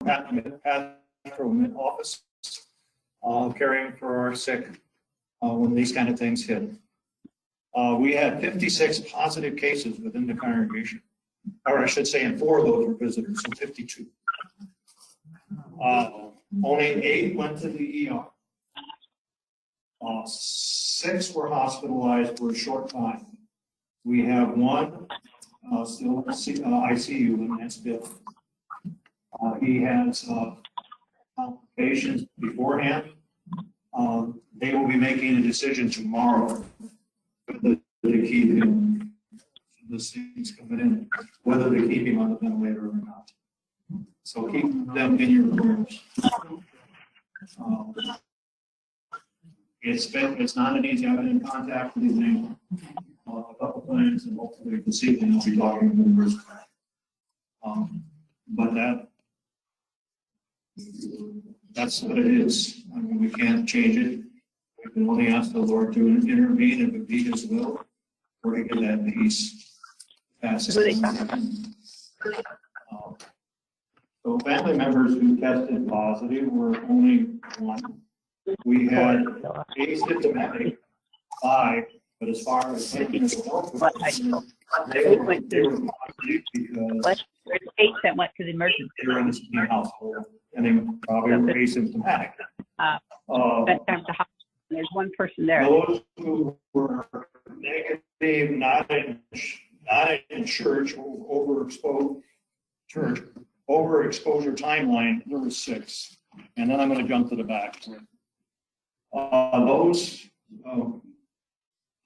pastoral office, caring for our sick when these kind of things hit. We had 56 positive cases within the congregation, or I should say in 4 of those were visitors, so 52. Only 8 went to the ER. 6 were hospitalized for a short time. We have 1 still in ICU, and that's Bill. He has complications beforehand. They will be making a decision tomorrow whether to keep him. This thing's coming in, whether to keep him on the ventilator or not. So keep them in your prayers. It's not an easy. I've been in contact with him a couple times, and hopefully this evening I'll be talking to him first. But that's what it is. I mean, we can't change it. We can only ask the Lord to intervene if it be His will, or to get that peace. So family members who tested positive were only 1. We had asymptomatic 5, but as far as taking the health, they were positive because 8 that went to the emergency. they were in the same household, and they probably were asymptomatic. There's 1 person there. Those who were negative, not in church, overexposure timeline, there were 6. And then I'm going to jump to the back.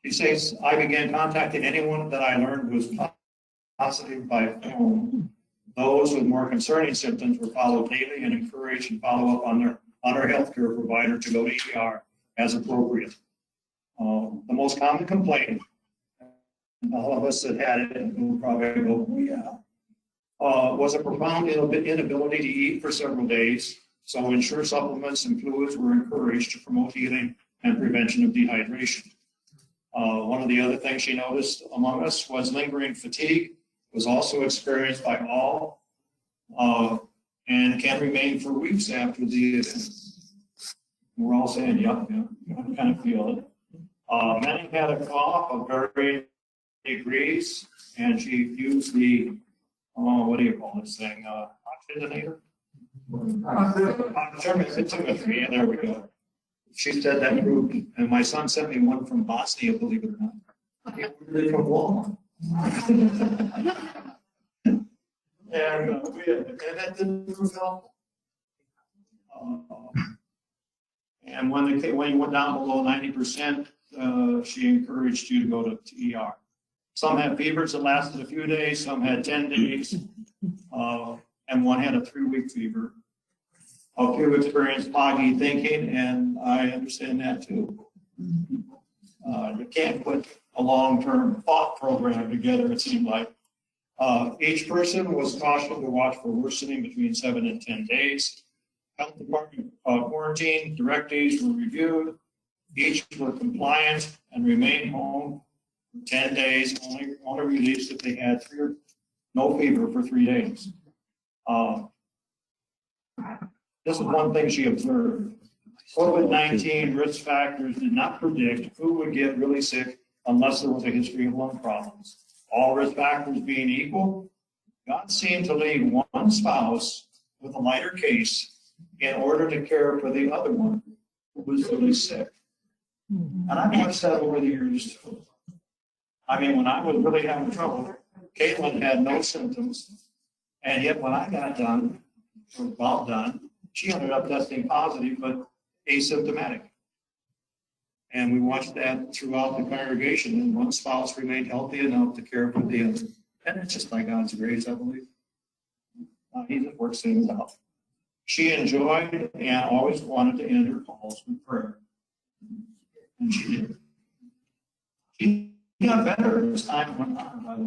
He says, I began contacting anyone that I learned was positive by phone. Those with more concerning symptoms were followed daily and encouraged and follow up on their healthcare provider to go to ER as appropriate. The most common complaint, and all of us that had it will probably go, yeah, was a profound inability to eat for several days. So ensure supplements and fluids were encouraged to promote healing and prevention of dehydration. One of the other things she noticed among us was lingering fatigue, was also experienced by all, and can remain for weeks after the event. We're all saying, yeah, I kind of feel it. Many had a cough of varying degrees, and she used the, what do you call this thing, oxygenator? Yeah, there we go. She said that proved, and my son sent me one from Bosnia, believe it or not. Really from Walmart. and that didn't prove helpful. And when you went down below 90%, she encouraged you to go to ER. Some had fevers that lasted a few days, some had 10 days, and 1 had a 3-week fever. A few experienced foggy thinking, and I understand that too. You can't put a long-term thought program together, it seemed like. Each person was cautioned to watch for worsening between 7 and 10 days. Health department quarantine directives were reviewed. Each were compliant and remained home for 10 days, only released if they had no fever for 3 days. This is one thing she observed. COVID-19 risk factors did not predict who would get really sick unless there was a history of lung problems. All risk factors being equal, God seemed to leave one spouse with a lighter case in order to care for the other one who was really sick. And I've watched that over the years too. I mean, when I was really having trouble, Caitlin had no symptoms, and yet when I got done, or about done, she ended up testing positive, but asymptomatic. And we watched that throughout the congregation, and one spouse remained healthy enough to care for the other. And it's just by God's grace, I believe. He just works things out. She enjoyed and always wanted to end her calls with prayer. And she did. She got better as time went on, by the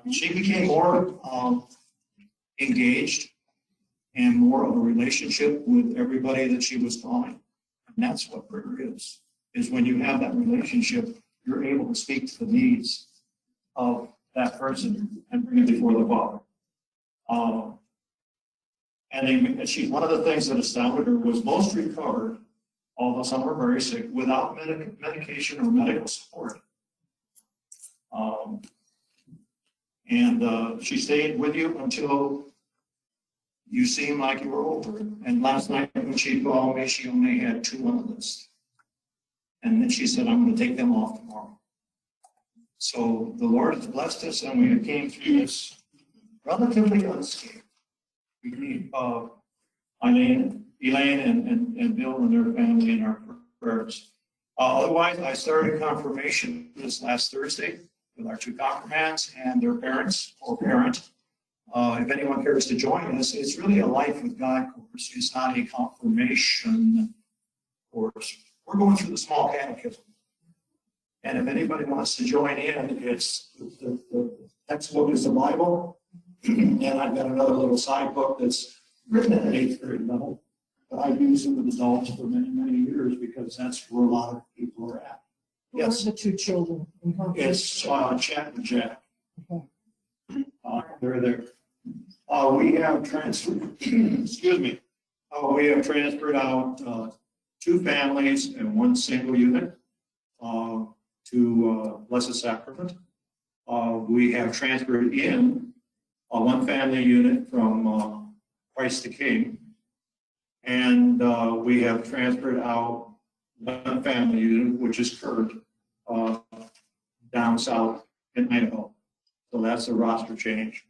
way. She became more engaged and more of a relationship with everybody that she was calling. And that's what prayer is when you have that relationship, you're able to speak to the needs of that person and bring it before the Father. And one of the things that astounded her was most recovered, although some were very sick, without medication or medical support. And she stayed with you until you seemed like you were over it. And last night when she called me, she only had 2 on the list. And then she said, I'm going to take them off tomorrow. So the Lord has blessed us, and we came through this relatively unscathed. We need Elaine and Bill and their family in our prayers. Otherwise, I started confirmation this last Thursday with our 2 confirmands and their parents or parent. If anyone cares to join us, it's really a Life with God course. It's not a confirmation course. We're going through the small catechism. And if anybody wants to join in, it's the textbook is the Bible. And I've got another little side book that's written at an 8th grade level. But I've used it with adults for many, many years because that's where a lot of people are at. Yes. The 2 children. It's Chat and Jack. They're there. We have transferred, excuse me. We have transferred out 2 families and 1 single unit to Blessed Sacrament. We have transferred in 1 family unit from Christ the King. And we have transferred out 1 family unit, which is Kurt, down south in Idaho. So that's a roster change.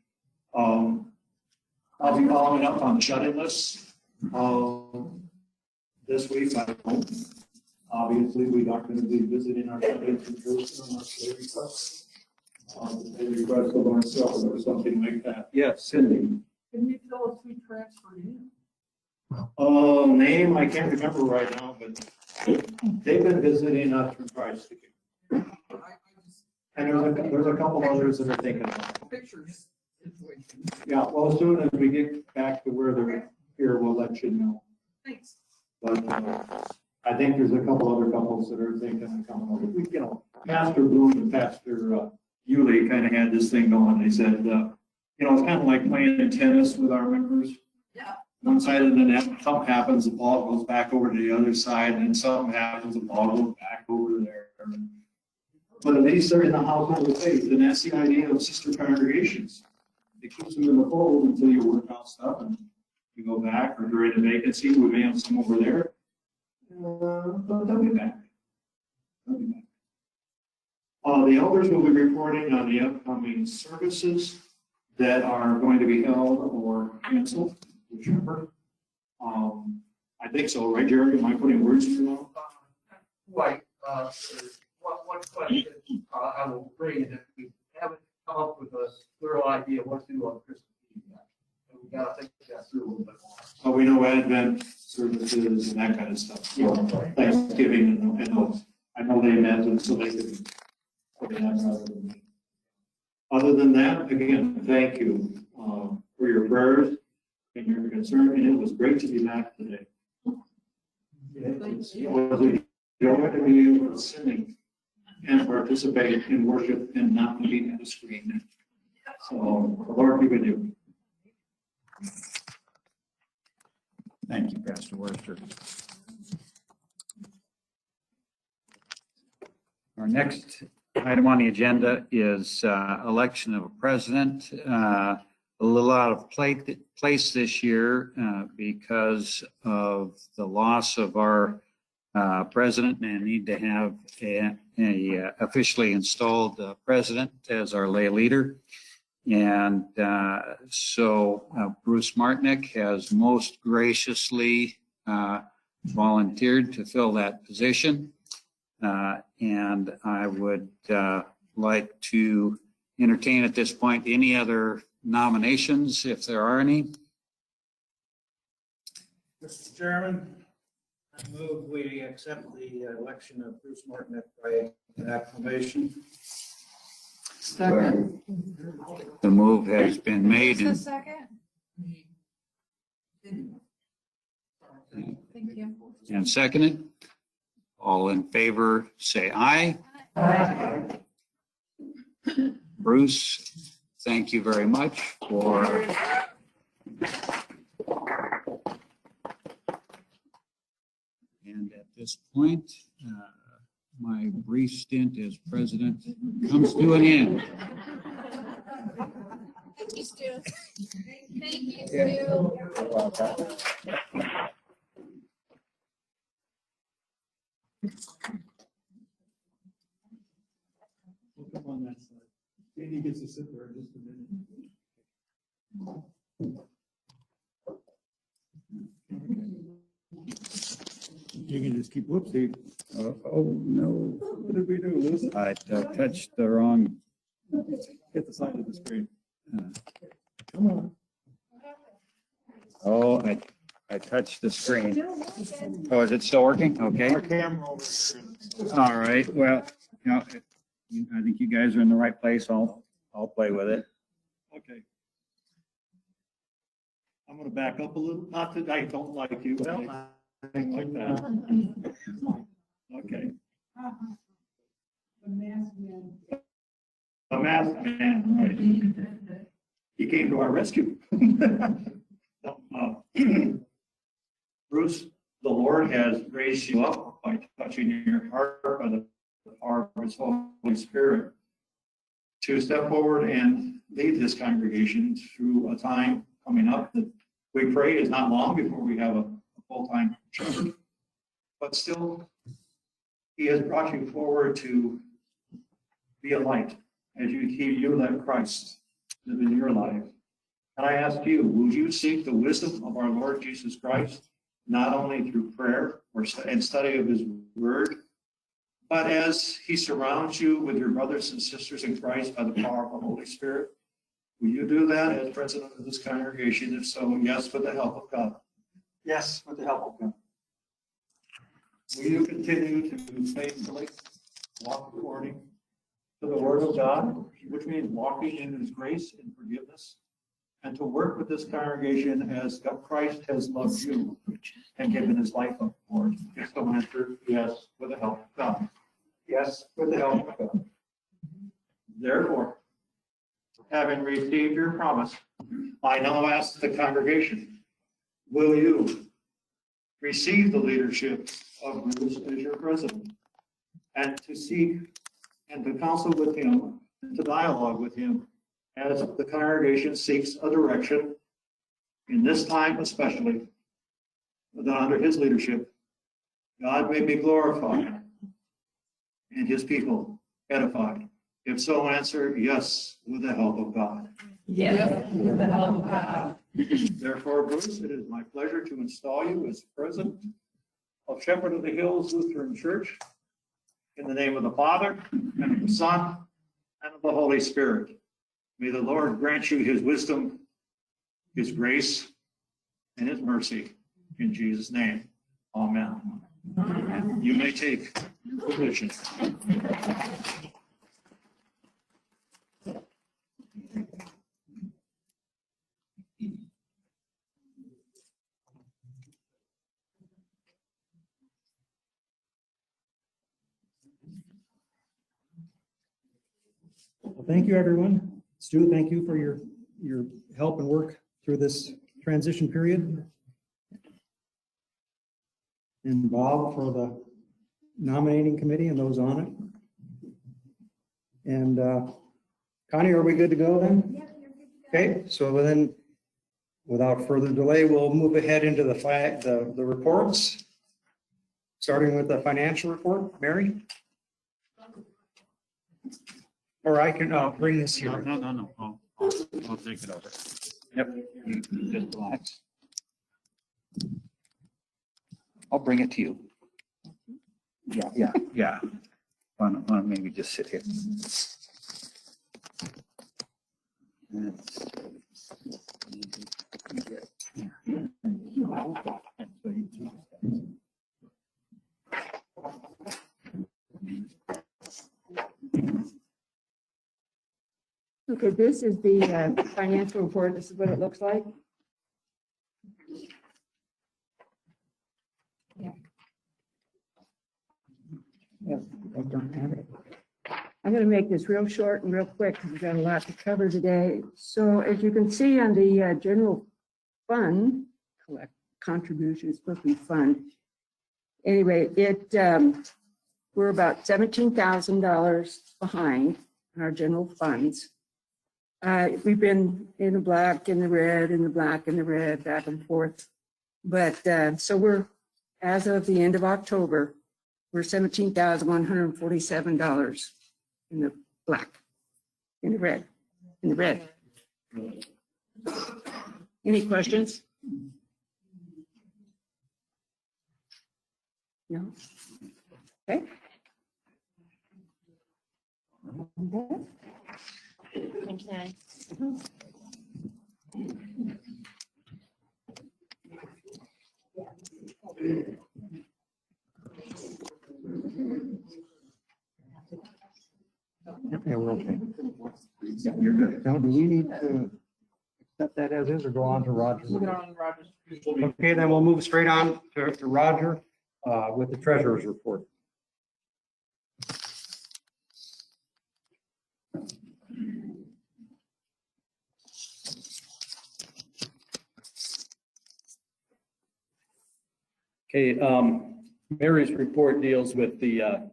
I'll be following up on the shut-in list this week. I hope. Obviously, we are going to be visiting our shut-ins in person unless they request. They request of ourselves or something like that. Yes, Cindy. Can you tell us who transferred in? Name I can't remember right now, but they've been visiting us from Christ. And there's a couple others that are thinking about it. Pictures. Yeah, well, as soon as we get back to where they're here, we'll let you know. Thanks. But I think there's a couple other couples that are thinking of coming over. You know, Pastor Bloom and Pastor Yulee kind of had this thing going. They said, you know, it's kind of like playing tennis with our members. Yeah. One side of the net, something happens, the ball goes back over to the other side, and then something happens, the ball goes back over there. But at least they're in the household of faith, and that's the idea of sister congregations. It keeps them in the fold until you work out stuff and you go back, or during a vacancy, we may have some over there. But they'll be back. They'll be back. The elders will be reporting on the upcoming services that are going to be held or canceled, whichever. I think so, right, Jerry? Am I putting words in your mouth? Right. One question I will bring is if we haven't come up with a clear idea what to do on Christmas Eve yet. And we got to think that through a little bit more. We know Advent services and that kind of stuff. Yeah. Thanksgiving and those. I know they met and so they could put it out rather than me. Other than that, again, thank you for your prayers and your concern, and it was great to be back today. It was a joy to be able to sing and participate in worship and not looking at a screen. So the Lord be with you. Thank you, Pastor Worcester. Our next item on the agenda is election of a president. A little out of place this year because of the loss of our president, and need to have a officially installed president as our lay leader. And so Bruce Martnick has most graciously volunteered to fill that position. And I would like to entertain at this point any other nominations, if there are any. Mr. Chairman, I move we accept the election of Bruce Martnick by acclamation. Second. The move has been made Who's the and second? Thank you. seconded. All in favor, say aye. Aye. Bruce, thank you very much for this point, my brief stint as president comes to an end. Thank you, Stu. Thank you, Stu. Come on that side. Danny gets to sit there in just a minute. You can just keep, whoopsie. Oh, no. What did we do, lose it? I touched the wrong. Hit the side of the screen. uh, Come on. Oh, I touched the screen. Oh, is it still working? Okay. Our camera over here. All right. Well, I think you guys are in the right place. I'll play with it. Okay. I'm gonna back up a little, not that I don't like you, but anything like that. Okay. The masked man. A masked man, right? He came to our rescue. Bruce, the Lord has raised you up by touching your heart by the power of His Holy Spirit to step forward and lead this congregation through a time coming up that we pray is not long before we have a full-time shepherd. But still, He has brought you forward to be a light as you let Christ live in your life. And I ask you, would you seek the wisdom of our Lord Jesus Christ, not only through prayer and study of His Word, but as He surrounds you with your brothers and sisters in Christ by the power of the Holy Spirit? Will you do that as president of this congregation? If so, yes, with the help of God. Yes, with the help of God. Will you continue to faithfully walk according to the Word of God, which means walking in His grace and forgiveness, and to work with this congregation as Christ has loved you and given His life up for it? If so, answer yes, with the help of God. Yes, with the help of God. Therefore, having received your promise, I now ask the congregation, will you receive the leadership of Bruce as your president, and to seek and to counsel with him, and to dialogue with him as the congregation seeks a direction in this time especially, that under his leadership, God may be glorified and His people edified? If so, answer yes, with the help of God. Yes. With the help of God. Therefore, Bruce, it is my pleasure to install you as president of Shepherd of the Hills Lutheran Church, in the name of the Father, and of the Son, and of the Holy Spirit. May the Lord grant you His wisdom, His grace, and His mercy. In Jesus' name, amen. You may take your position. Well, thank you, everyone. Stu, thank you for your help and work through this transition period. And Bob for the nominating committee and those on it. And Connie, are we good to go then? Okay, so then, without further delay, we'll move ahead into the reports, starting with the financial report. Mary? Or I can bring this here. No. I'll take it over. Yep. You just relax. I'll bring it to you. Yeah. Why don't maybe just sit here? Okay, this is the financial report. This is what it looks like. Yeah, I don't have it. I'm going to make this real short and real quick because we've got a lot to cover today. So as you can see on the general fund, collect contributions, supposed to be fund, Anyway, we're about $17,000 behind in our general funds. We've been in the black, in the red, in the black, in the red, back and forth. But so we're, as of the end of October, we're $17,147 in the black, in the red, in the red. Any questions? No? Okay. Okay. Yeah, we're okay. Yeah, you're good. Now, do we need to accept that as is or go on to Roger? Okay, then we'll move straight on to Roger with the treasurer's report. Okay, Mary's report deals with the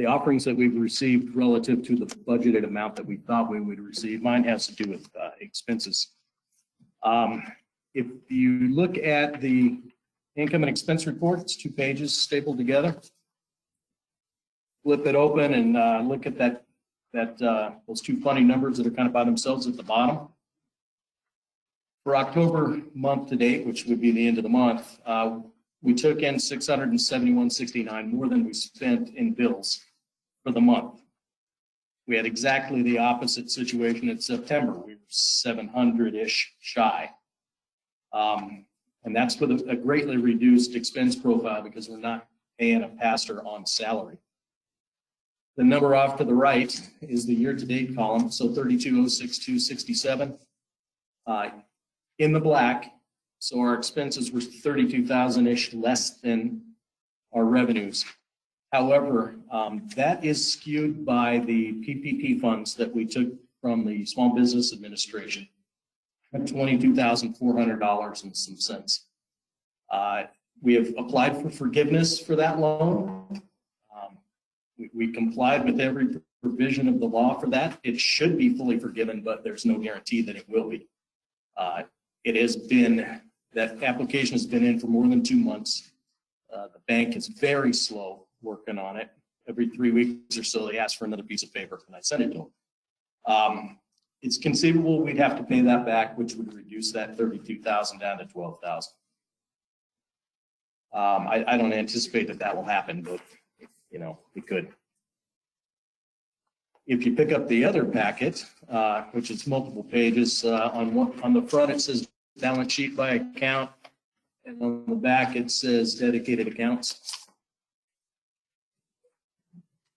offerings that we've received relative to the budgeted amount that we thought we would receive. Mine has to do with expenses. If you look at the income and expense report, it's 2 pages stapled together. Flip it open and look at those 2 funny numbers that are kind of by themselves at the bottom. For October month to date, which would be the end of the month, we took in $671.69 more than we spent in bills for the month. We had exactly the opposite situation in September. We were 700-ish shy. And that's with a greatly reduced expense profile because we're not paying a pastor on salary. The number off to the right is the year-to-date column, so 32,062.67 in the black. So our expenses were 32,000-ish less than our revenues. However, that is skewed by the PPP funds that we took from the Small Business Administration, $22,400 and some cents. We have applied for forgiveness for that loan. We complied with every provision of the law for that. It should be fully forgiven, but there's no guarantee that it will be. That application has been in for more than 2 months. The bank is very slow working on it. Every 3 weeks or so, they ask for another piece of paper, and I send it to them. It's conceivable we'd have to pay that back, which would reduce that 32,000 down to 12,000. I don't anticipate that will happen, but we could. If you pick up the other packet, which is multiple pages, on the front it says balance sheet by account, and on the back it says dedicated accounts.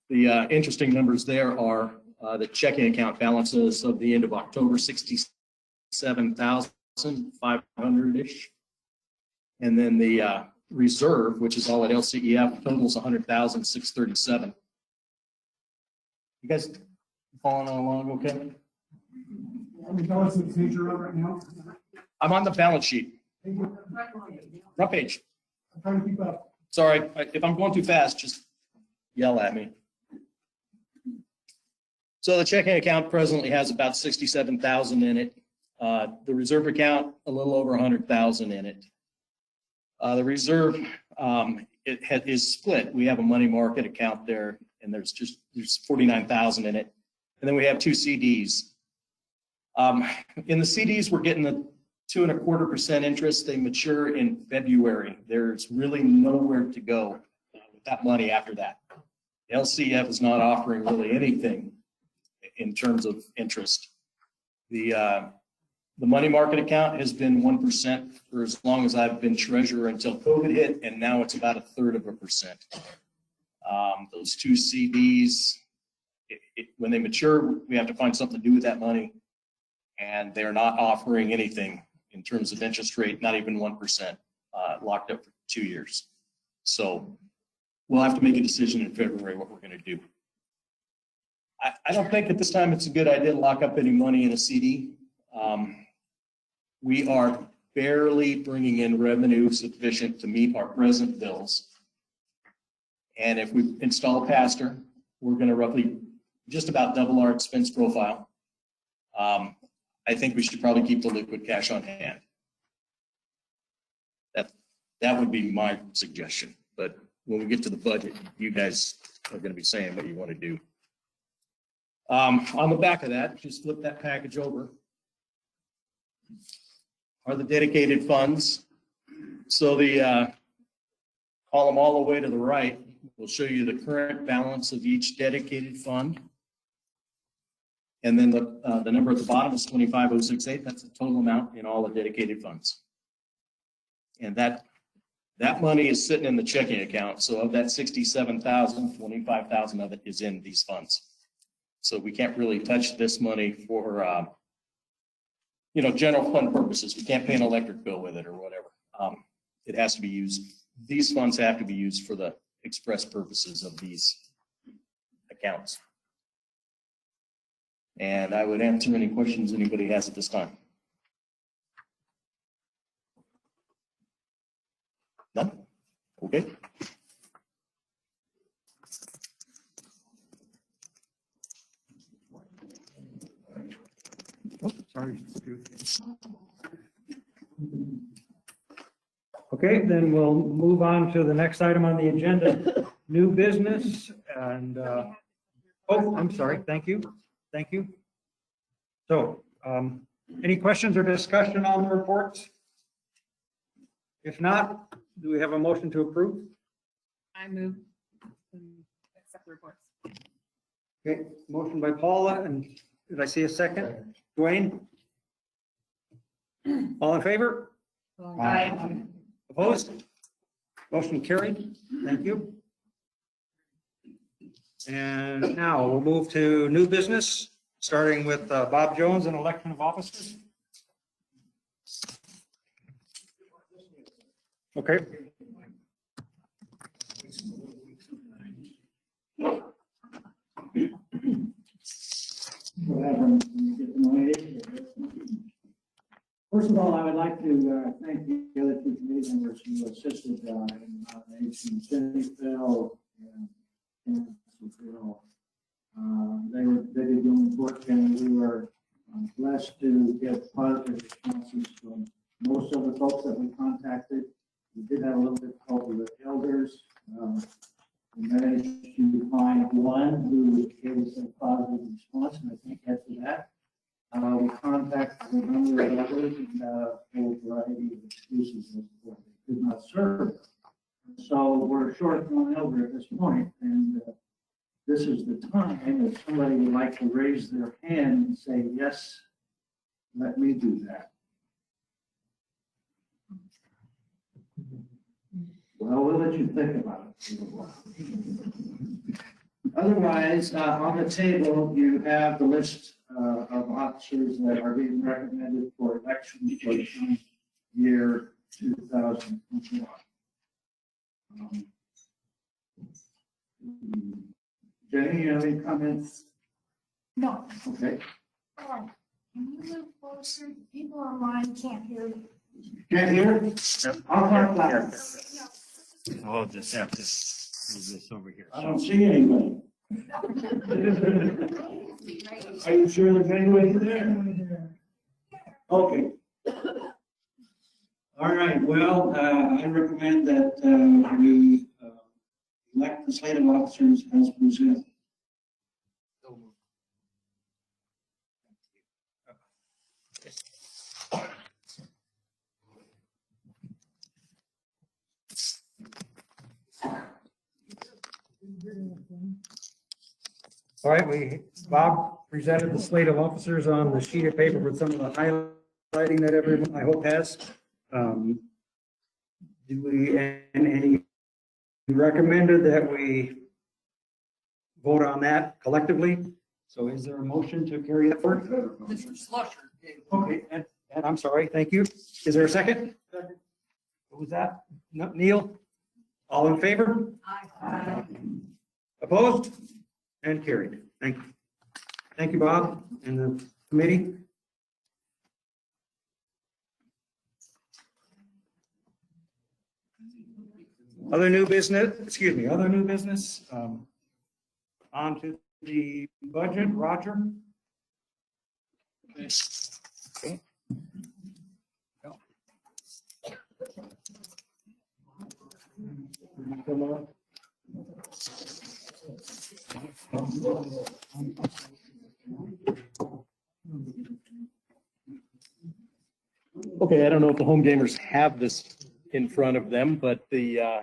The interesting numbers there are the checking account balances of the end of October, 67,500-ish. And then the reserve, which is all at LCEF, totals 100,637. You guys following along okay? I'm on the balance sheet. Front page. I'm trying to keep up. Sorry, if I'm going too fast, just yell at me. So the checking account presently has about 67,000 in it. The reserve account, a little over 100,000 in it. The reserve is split. We have a money market account there, and there's 49,000 in it. And then we have 2 CDs. In the CDs, we're getting the 2.25% interest. They mature in February. There's really nowhere to go with that money after that. The LCF is not offering really anything in terms of interest. The money market account has been 1% for as long as I've been treasurer until COVID hit, and now it's about 1/3%. Those 2 CDs, when they mature, we have to find something to do with that money, and they're not offering anything in terms of interest rate, not even 1%, locked up for 2 years. So we'll have to make a decision in February what we're going to do. I don't think at this time it's a good idea to lock up any money in a CD. We are barely bringing in revenue sufficient to meet our present bills. And if we install a pastor, we're going to roughly just about double our expense profile. I think we should probably keep the liquid cash on hand. That would be my suggestion. But when we get to the budget, you guys are going to be saying what you want to do. On the back of that, just flip that package over, are the dedicated funds. So the column all the way to the right will show you the current balance of each dedicated fund. And then the number at the bottom is 25,068. That's the total amount in all the dedicated funds. And that money is sitting in the checking account. So of that 67,000, 25,000 of it is in these funds. So we can't really touch this money for, general fund purposes. We can't pay an electric bill with it or whatever. It has to be used. These funds have to be used for the express purposes of these accounts. And I would answer any questions anybody has at this time. None? Okay. Oh, sorry. Okay, then we'll move on to the next item on the agenda, new business and, oh, I'm sorry. Thank you. Thank you. So, any questions or discussion on the reports? If not, do we have a motion to approve? I move to accept the reports. Okay, motion by Paula, and did I see a second? Dwayne? All in favor? Aye. Opposed? Motion carried. Thank you. And now we'll move to new business, starting with Bob Jones and election of officers. Okay. First of all, I would like to thank the other two committee members who assisted in nomination, Cindy, Phil, and Phil. They did doing work, and we were blessed to get positive responses from most of the folks that we contacted. We did have a little bit of trouble with elders. We managed to find one who gave us a positive response, and I think after that, we contacted a number of others and a whole variety of excuses as to why they could not serve. So we're short one over at this point, and this is the time if somebody would like to raise their hand and say, yes, let me do that. Well, we'll let you think about it. Otherwise, on the table, you have the list of officers that are being recommended for election for the year 2021. Jenny, you have any comments? No. Okay. Can you move closer? People online can't hear you. Can't hear? I'll talk louder. I'll just have to move this over here. I don't see anybody. Are you sure there's anybody there? Okay. All right, well, I recommend that we elect the slate of officers as presented. All right, Bob presented the slate of officers on the sheet of paper with some of the highlighting that everyone, I hope, has. Do we, and he recommended that we vote on that collectively. So is there a motion to carry that forward? Mr. Slusher. Okay, and I'm sorry, thank you. Is there a second? What was that? Neil? All in favor? Aye. Opposed? And carried. Thank you. Thank you, Bob, and the committee. Other new business, excuse me, other new business. On to the budget, Roger. Come on. Okay, I don't know if the home gamers have this in front of them, but the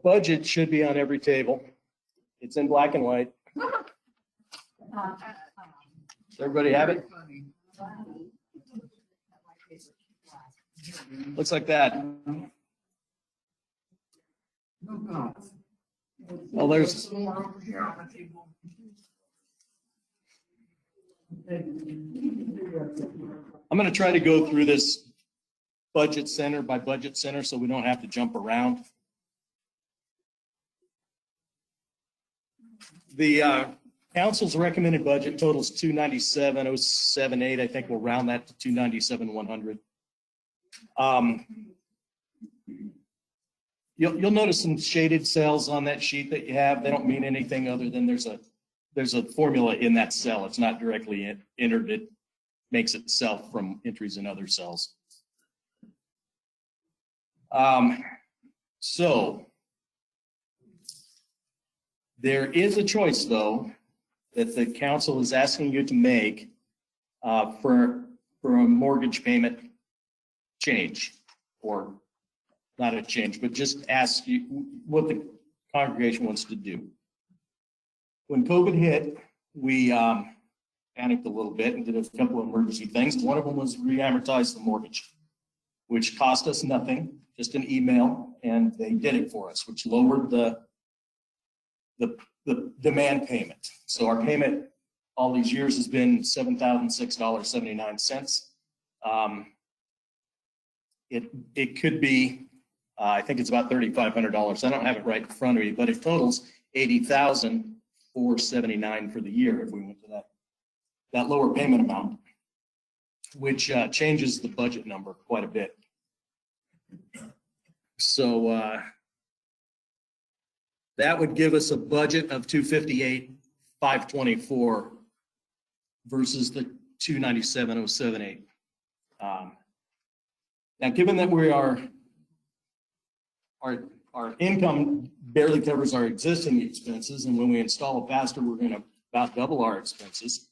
budget should be on every table. It's in black and white. Does everybody have it? Looks like that. Well, there's. I'm going to try to go through this budget center by budget center so we don't have to jump around. The council's recommended budget totals 297,078. I think we'll round that to 297,100. You'll notice some shaded cells on that sheet that you have. They don't mean anything other than there's a formula in that cell. It's not directly entered. It makes itself from entries in other cells. So there is a choice, though, that the council is asking you to make for a mortgage payment change, or not a change, but just ask you what the congregation wants to do. When COVID hit, we panicked a little bit and did a couple of emergency things. One of them was re-amortize the mortgage, which cost us nothing, just an email, and they did it for us, which lowered the demand payment. So our payment all these years has been $7,006.79. It could be, I think it's about $3,500. I don't have it right in front of me, but it totals $80,479 for the year if we went to that lower payment amount, which changes the budget number quite a bit. So that would give us a budget of $258,524 versus the $297,078. Now, given that our income barely covers our existing expenses, and when we install a pastor, we're going to about double our expenses,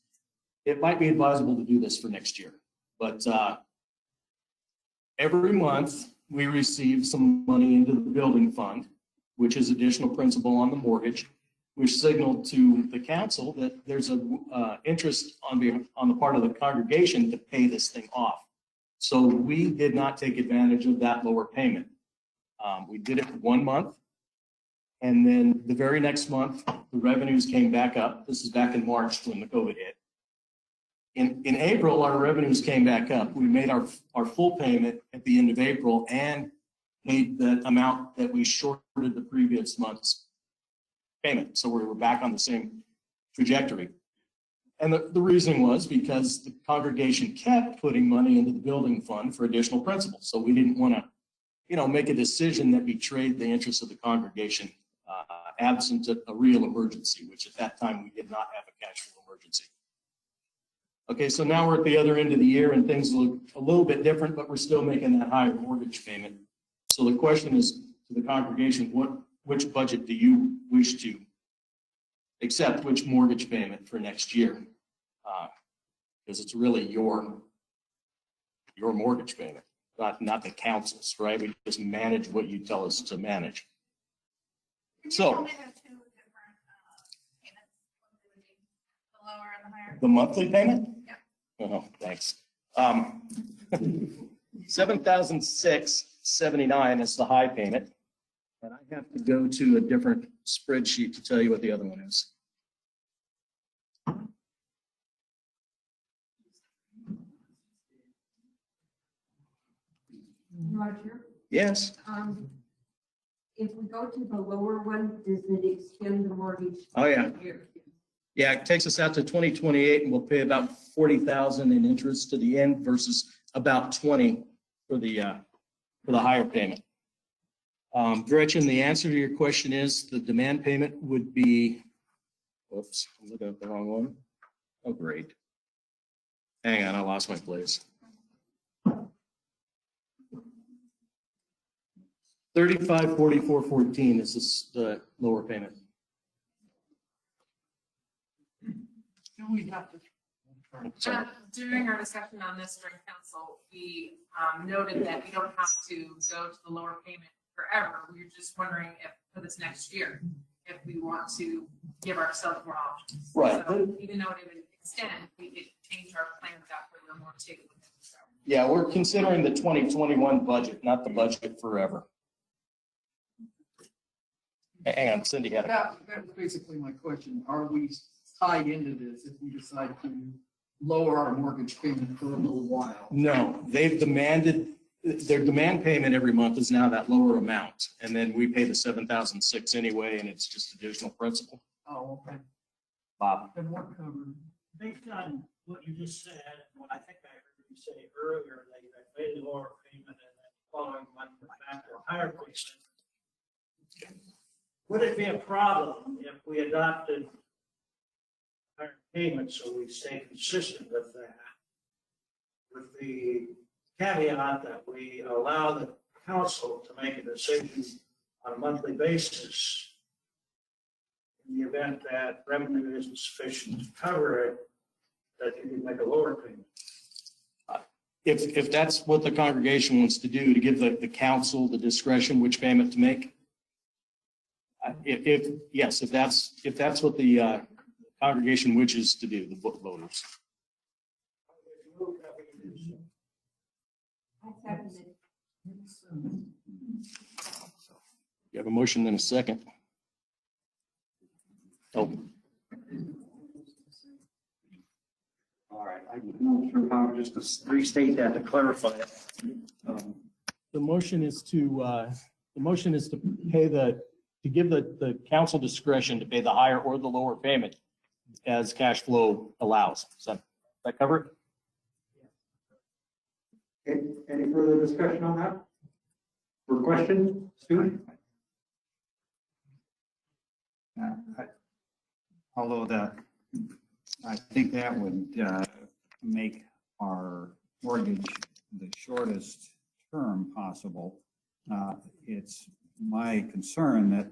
it might be advisable to do this for next year. But every month we receive some money into the building fund, which is additional principal on the mortgage, which signaled to the council that there's a interest on the part of the congregation to pay this thing off. So we did not take advantage of that lower payment. We did it for 1 month, and then the very next month, the revenues came back up. This is back in March when the COVID hit. In April, our revenues came back up. We made our full payment at the end of April and paid the amount that we shorted the previous month's payment. So we were back on the same trajectory. And the reason was because the congregation kept putting money into the building fund for additional principal. So we didn't want to, make a decision that betrayed the interests of the congregation, absent a real emergency, which at that time we did not have a cash flow emergency. Okay, so now we're at the other end of the year and things look a little bit different, but we're still making that higher mortgage payment. So the question is to the congregation, which budget do you wish to accept, which mortgage payment for next year? Because it's really your mortgage payment, not the council's, right? We just manage what you tell us to manage. So the monthly payment? Yeah. Oh, thanks. $7,679 is the high payment. And I have to go to a different spreadsheet to tell you what the other one is. Roger, Yes. if we go to the lower one, does it extend the mortgage? Oh, yeah. Yeah, it takes us out to 2028 and we'll pay about $40,000 in interest to the end versus about 20 for the higher payment. Gretchen, the answer to your question is the demand payment would be, whoops, I'm looking at the wrong one. Oh, great. Hang on, I lost my place. 354414 is this, the lower payment. Do we have to? Sorry. During our discussion on this during council, we noted that we don't have to go to the lower payment forever. We were just wondering if, for this next year, if we want to give ourselves more options. Right. So even though it would extend, we could change our plans after we're more taken with it. So. Yeah, we're considering the 2021 budget, not the budget forever. Hang on, Cindy had a. That was basically my question. Are we tied into this if we decide to lower our mortgage payment for a little while? No, they've demanded, their demand payment every month is now that lower amount. And then we pay the 7,006 anyway, and it's just additional principal. Oh, okay. Bob. Then we're covered. Based on what you just said, and what I think I heard you say earlier, that you had paid the lower payment and then following month back to a higher payment. Would it be a problem if we adopted higher payment so we stay consistent with that? With the caveat that we allow the council to make a decision on a monthly basis in the event that revenue isn't sufficient to cover it, that you can make a lower payment. If that's what the congregation wants to do, to give the council the discretion which payment to make. Yes, if that's what the congregation wishes to do, the book voters. You have a motion and a second. Oh, All right, I'm not sure how, just to restate that to clarify it. the motion is to pay to give the council discretion to pay the higher or the lower payment as cash flow allows. Does that cover it? Okay, any further discussion on that? Or questions, Stu? Although I think that would make our mortgage the shortest term possible. It's my concern that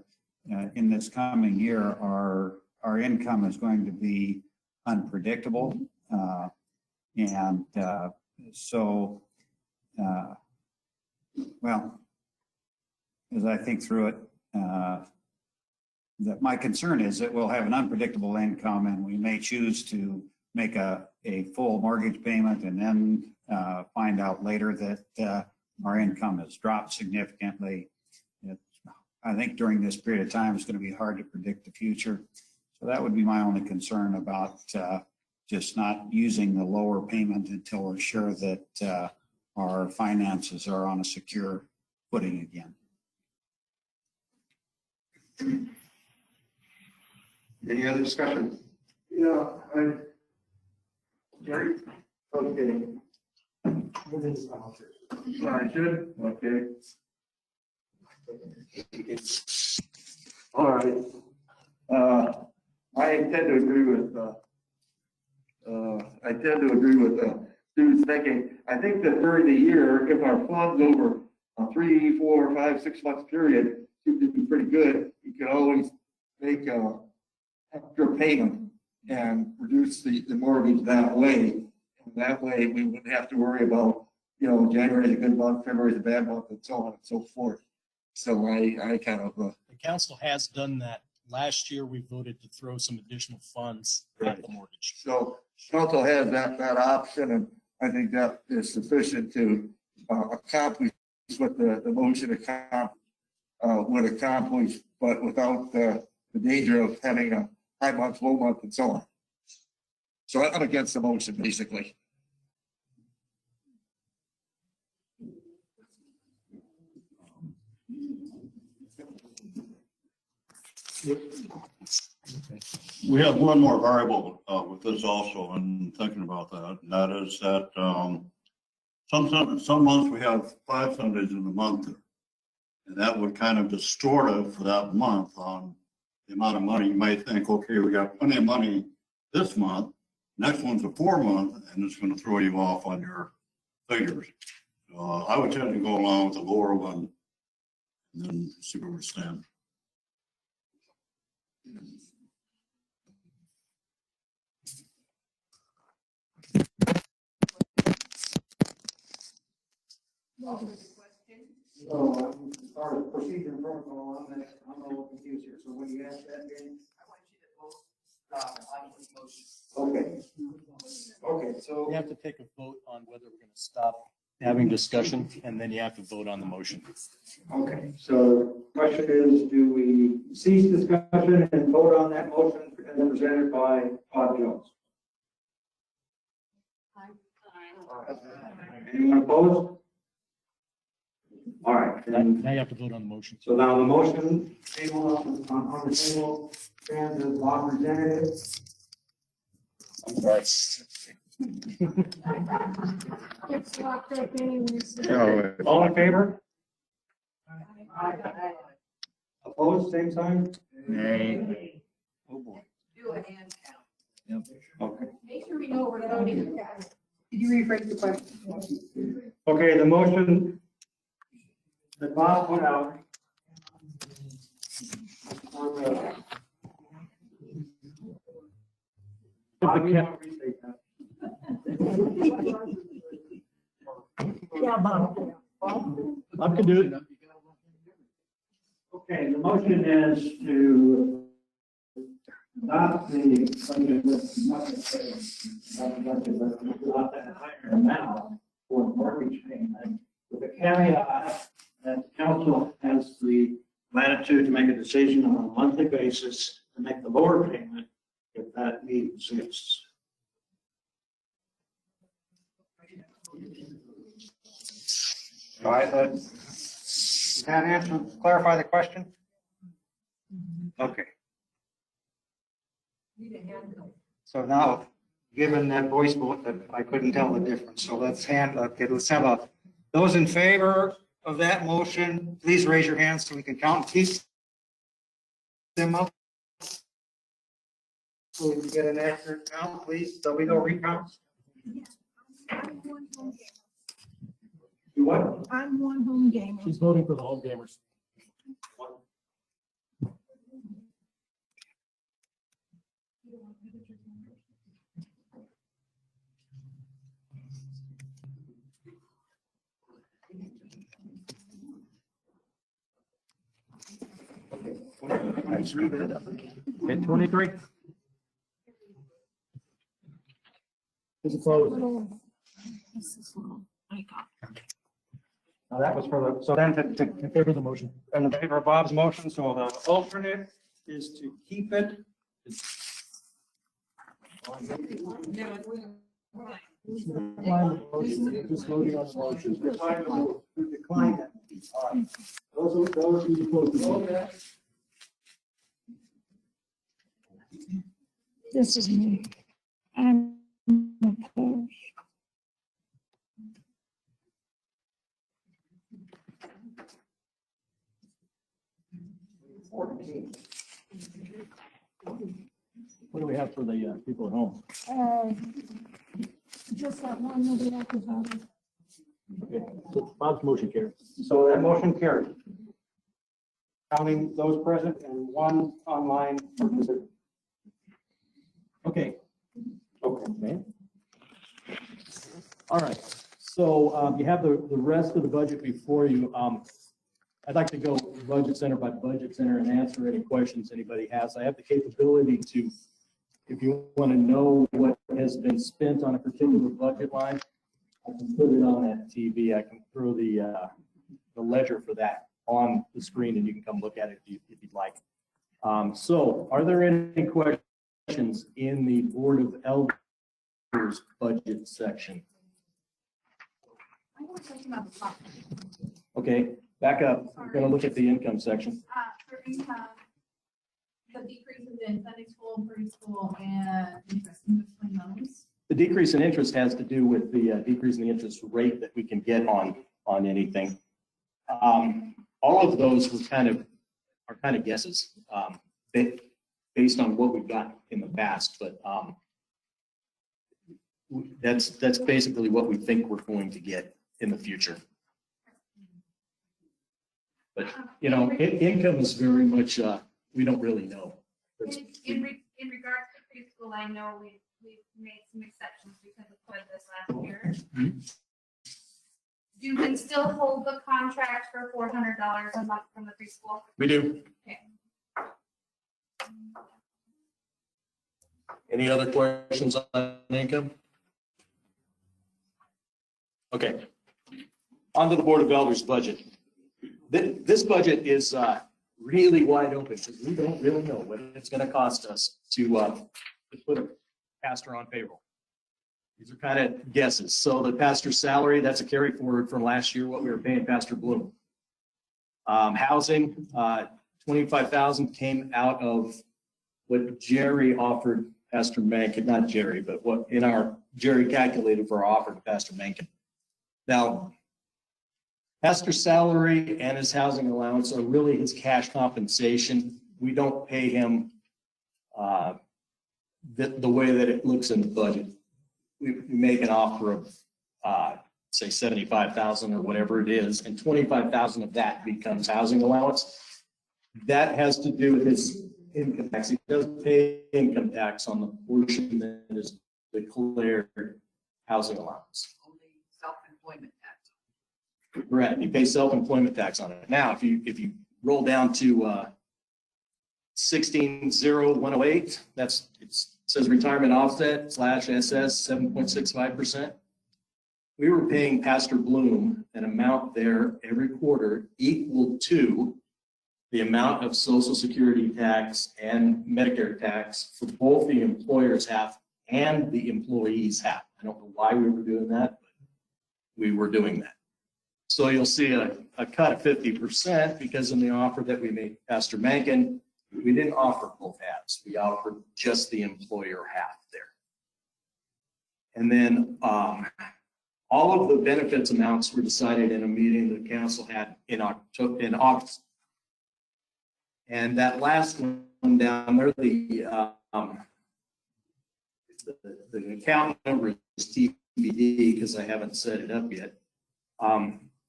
in this coming year, our income is going to be unpredictable. And so, well, as I think through it, that my concern is that we'll have an unpredictable income and we may choose to make a full mortgage payment and then find out later that our income has dropped significantly. I think during this period of time, it's going to be hard to predict the future. So that would be my only concern about just not using the lower payment until we're sure that our finances are on a secure footing again. Any other discussion? Yeah, Jerry? Okay. I should? Okay. All right. I tend to agree with Stu's thinking. I think that during the year, if our funds over a 3, 4, 5, 6 month period seem to be pretty good, you can always make a extra payment and reduce the mortgage that way. And that way we wouldn't have to worry about, January is a good month, February is a bad month, and so on and so forth. So I kind of. The council has done that. Last year, we voted to throw some additional funds at the mortgage. So council has that option, and I think that is sufficient to accomplish what the motion would accomplish, but without the danger of having a high month, low month, and so on. So I'm against the motion, basically. We have one more variable with this also, and thinking about that, and that is that some months we have 5 Sundays in the month, And that would kind of distort it for that month on the amount of money. You might think, okay, we got plenty of money this month. Next one's a 4-month, and it's going to throw you off on your figures. So I would tend to go along with the lower one and then see where we stand. So, as far as procedure and protocol, I'm a little confused here. So when you ask that, Danny? Okay. Okay, so. You have to take a vote on whether we're going to stop having discussion, and then you have to vote on the motion. Okay, so the question is, do we cease discussion and vote on that motion presented by Todd Jones? Anyone opposed? All right, then, Now you have to vote on the motion. so now the motion table on the table stands as Bob presented it. It's locked up anyways. All in favor? Opposed, same sign? Nay. Oh, boy. Do a hand count. Okay. Make sure we know we're voting. Did you rephrase the question? Okay, the motion that Bob put out. Bob, you want to restate that? Yeah, Bob. I can do it. Okay, the motion is to adopt the budget with not that higher amount for mortgage payment, with the caveat that council has the latitude to make a decision on a monthly basis to make the lower payment if that need exists. All right, does that answer, clarify the question? Okay. So now, given that voice vote, that I couldn't tell the difference, so let's have those in favor of that motion, please raise your hands so we can count and keep them up. So we can get an accurate count, please. So we go recount. You what? I'm one home gamer. She's voting for the home gamers. Okay, 23. Is it closed? Now that was for the, so then In favor of the motion. in favor of Bob's motion, so the alternate is to keep it. Just voting on the motion. Decline it. All right. Those who oppose the vote. This is me. I'm opposed. What do we have for the people at home? Just that one, nobody else is voting. Okay, so Bob's motion carries. So that motion carried. Counting those present and one online participant. Okay. Okay. All right. So you have the rest of the budget before you. I'd like to go budget center by budget center and answer any questions anybody has. I have the capability to, if you want to know what has been spent on a particular budget line, I can put it on that TV. I can throw the ledger for that on the screen and you can come look at it if you'd like. So are there any questions in the Board of Elders budget section? I have a question about the top. Okay, back up. We're going to look at the income section. For income, the decreases in Sunday school, preschool, and interest in between those. The decrease in interest has to do with the decrease in the interest rate that we can get on anything. all of those are kind of guesses, based on what we've got in the past, but that's basically what we think we're going to get in the future. But, income is very much, we don't really know. In regards to preschool, I know we've made some exceptions because of COVID this last year. Do we still hold the contract for $400 a month from the preschool? We do. Okay. Any other questions on income? Okay. On to the Board of Elders budget. This budget is really wide open because we don't really know what it's going to cost us to put a pastor on payroll. These are kind of guesses. So the pastor's salary, that's a carry forward from last year, what we were paying Pastor Bloom. Housing, 25,000 came out of what Jerry offered Pastor Mencken, not Jerry, but what Jerry calculated for our offer to Pastor Mencken. Now, pastor's salary and his housing allowance are really his cash compensation. We don't pay him the way that it looks in the budget. We make an offer of, say, 75,000 or whatever it is, and 25,000 of that becomes housing allowance. That has to do with his income tax. He does pay income tax on the portion that is declared housing allowance. Only self-employment tax. Correct. You pay self-employment tax on it. Now, if you roll down to 160108, it says retirement offset /SS 7.65%. We were paying Pastor Bloom an amount there every quarter equal to the amount of Social Security tax and Medicare tax for both the employer's half and the employee's half. I don't know why we were doing that, but we were doing that. So you'll see a cut of 50% because in the offer that we made Pastor Mencken, we didn't offer both halves. We offered just the employer half there. And then all of the benefits amounts were decided in a meeting the council had in August. And that last one down there, the account number is TBD because I haven't set it up yet.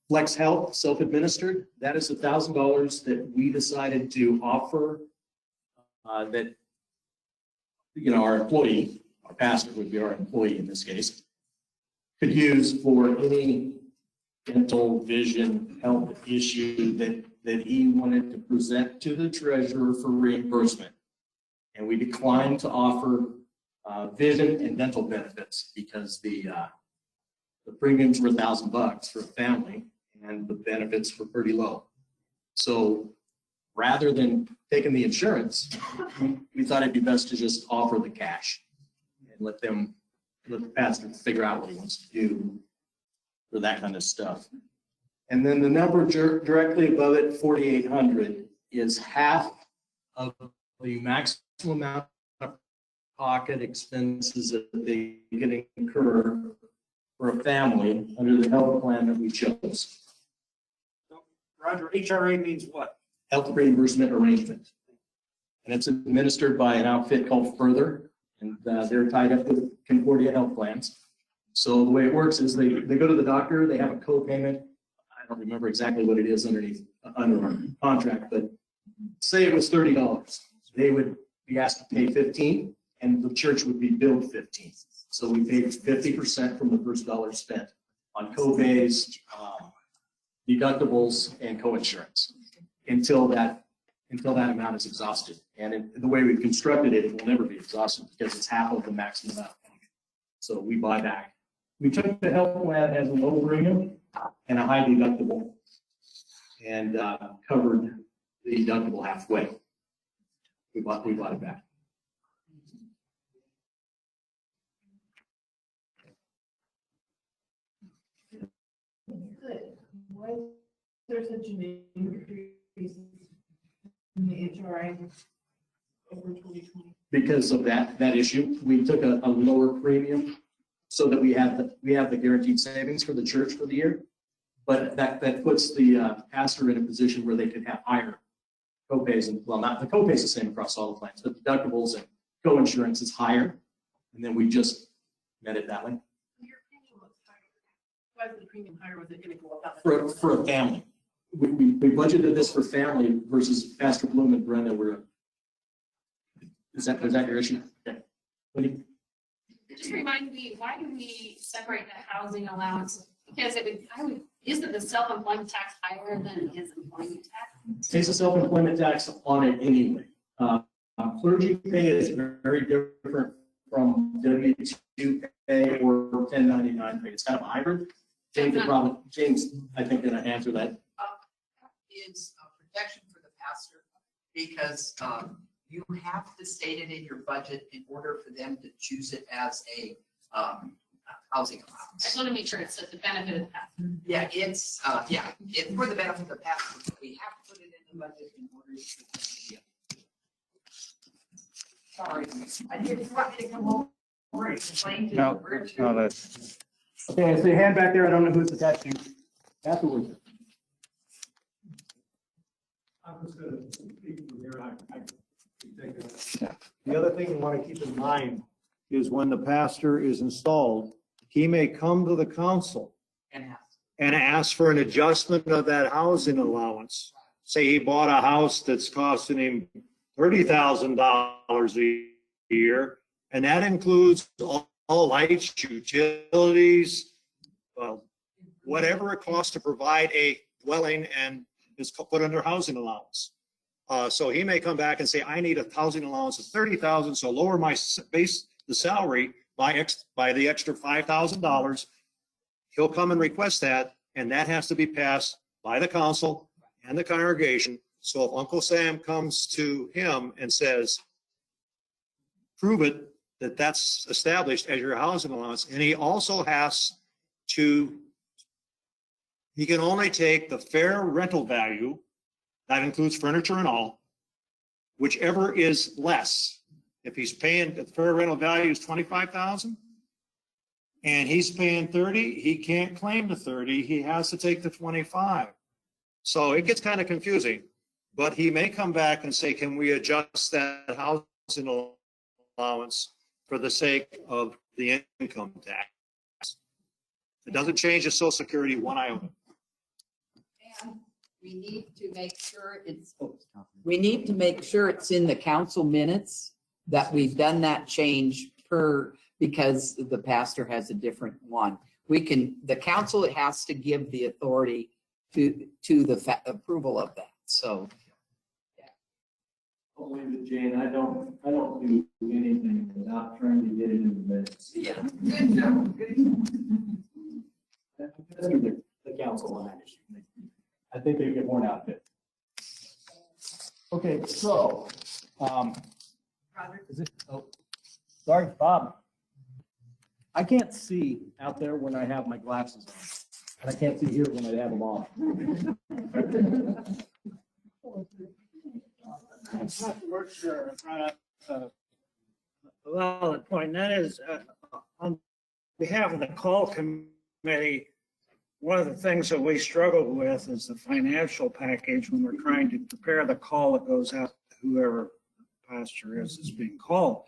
Flex Health, self-administered, that is $1,000 that we decided to offer that, our employee, our pastor would be our employee in this case, could use for any dental, vision, health issue that he wanted to present to the treasurer for reimbursement. And we declined to offer vision and dental benefits because the premiums were $1,000 for a family and the benefits were pretty low. So rather than taking the insurance, we thought it'd be best to just offer the cash and let the pastor figure out what he wants to do for that kind of stuff. And then the number directly above it, 4,800, is half of the maximum amount of pocket expenses that they can incur for a family under the health plan that we chose. Roger, HRA means what? Health reimbursement arrangement. And it's administered by an outfit called Further, and they're tied up with Concordia health plans. So the way it works is they go to the doctor, they have a co-payment. I don't remember exactly what it is under our contract, but say it was $30. They would be asked to pay $15 and the church would be billed $15. So we paid 50% from the first dollar spent on co-pays, deductibles, and co-insurance until that amount is exhausted. And the way we've constructed it, it will never be exhausted because it's half of the maximum amount. So we buy back. We took the health plan as a low premium and a high deductible and covered the deductible halfway. We bought it back. Good. Why is there such an increase in the HRA over 2020? Because of that issue, we took a lower premium so that we have the guaranteed savings for the church for the year. But that puts the pastor in a position where they could have higher co-pays and, well, not the co-pays the same across all the plans, but deductibles and co-insurance is higher. And then we just met it that way Your premium was higher. Why is the premium higher? Was it gonna go up? for a family. We budgeted this for family versus Pastor Bloom and Brenda were. Is that your issue? Okay. What do you- Just remind me, why do we separate the housing allowance? Because isn't the self-employment tax higher than his employment tax? Pays a self-employment tax on it anyway. Clergy pay is very different from W-2 pay or 1099 pay. It's kind of a hybrid. James, I think, gonna answer that. Is a protection for the pastor because you have to state it in your budget in order for them to choose it as a housing I allowance. just want to make sure it's at the benefit of the pastor. Yeah, it's for the benefit of the pastor, but we have to put it in the budget in order to. Sorry, I didn't want me to come over and explain to No, you. no, that's, Okay, so your hand back there, I don't know who it's attached to. Afterwards. I'm just gonna speak from here. I can take that. The other thing you want to keep in mind is when the pastor is installed, he may come to the council and ask for an adjustment of that housing allowance. Say he bought a house that's costing him $30,000 a year, and that includes all lights, utilities, whatever it costs to provide a dwelling and is put under housing allowance. So he may come back and say, I need a housing allowance of 30,000, so lower my the salary by the extra $5,000. He'll come and request that, and that has to be passed by the council and the congregation. So if Uncle Sam comes to him and says, prove it that that's established as your housing allowance, and he also has to, he can only take the fair rental value, that includes furniture and all, whichever is less. If he's paying, the fair rental value is 25,000 and he's paying 30, he can't claim the 30, he has to take the 25. So it gets kind of confusing, but he may come back and say, can we adjust that housing allowance for the sake of the income tax? It doesn't change the Social Security one iota. And we need to make sure it's in the council minutes that we've done that change because the pastor has a different one. The council has to give the authority to the approval of that. So. I'll leave it, Jane. I don't do anything without trying to get it in the minutes. Yeah, good job. The council on that issue. I think they get worn out of it. Okay, so, is it, oh, sorry, Bob. I can't see out there when I have my glasses on, and I can't see here when I have them off. Well, the point that is, on behalf of the call committee, one of the things that we struggle with is the financial package when we're trying to prepare the call that goes out to whoever the pastor is that's being called.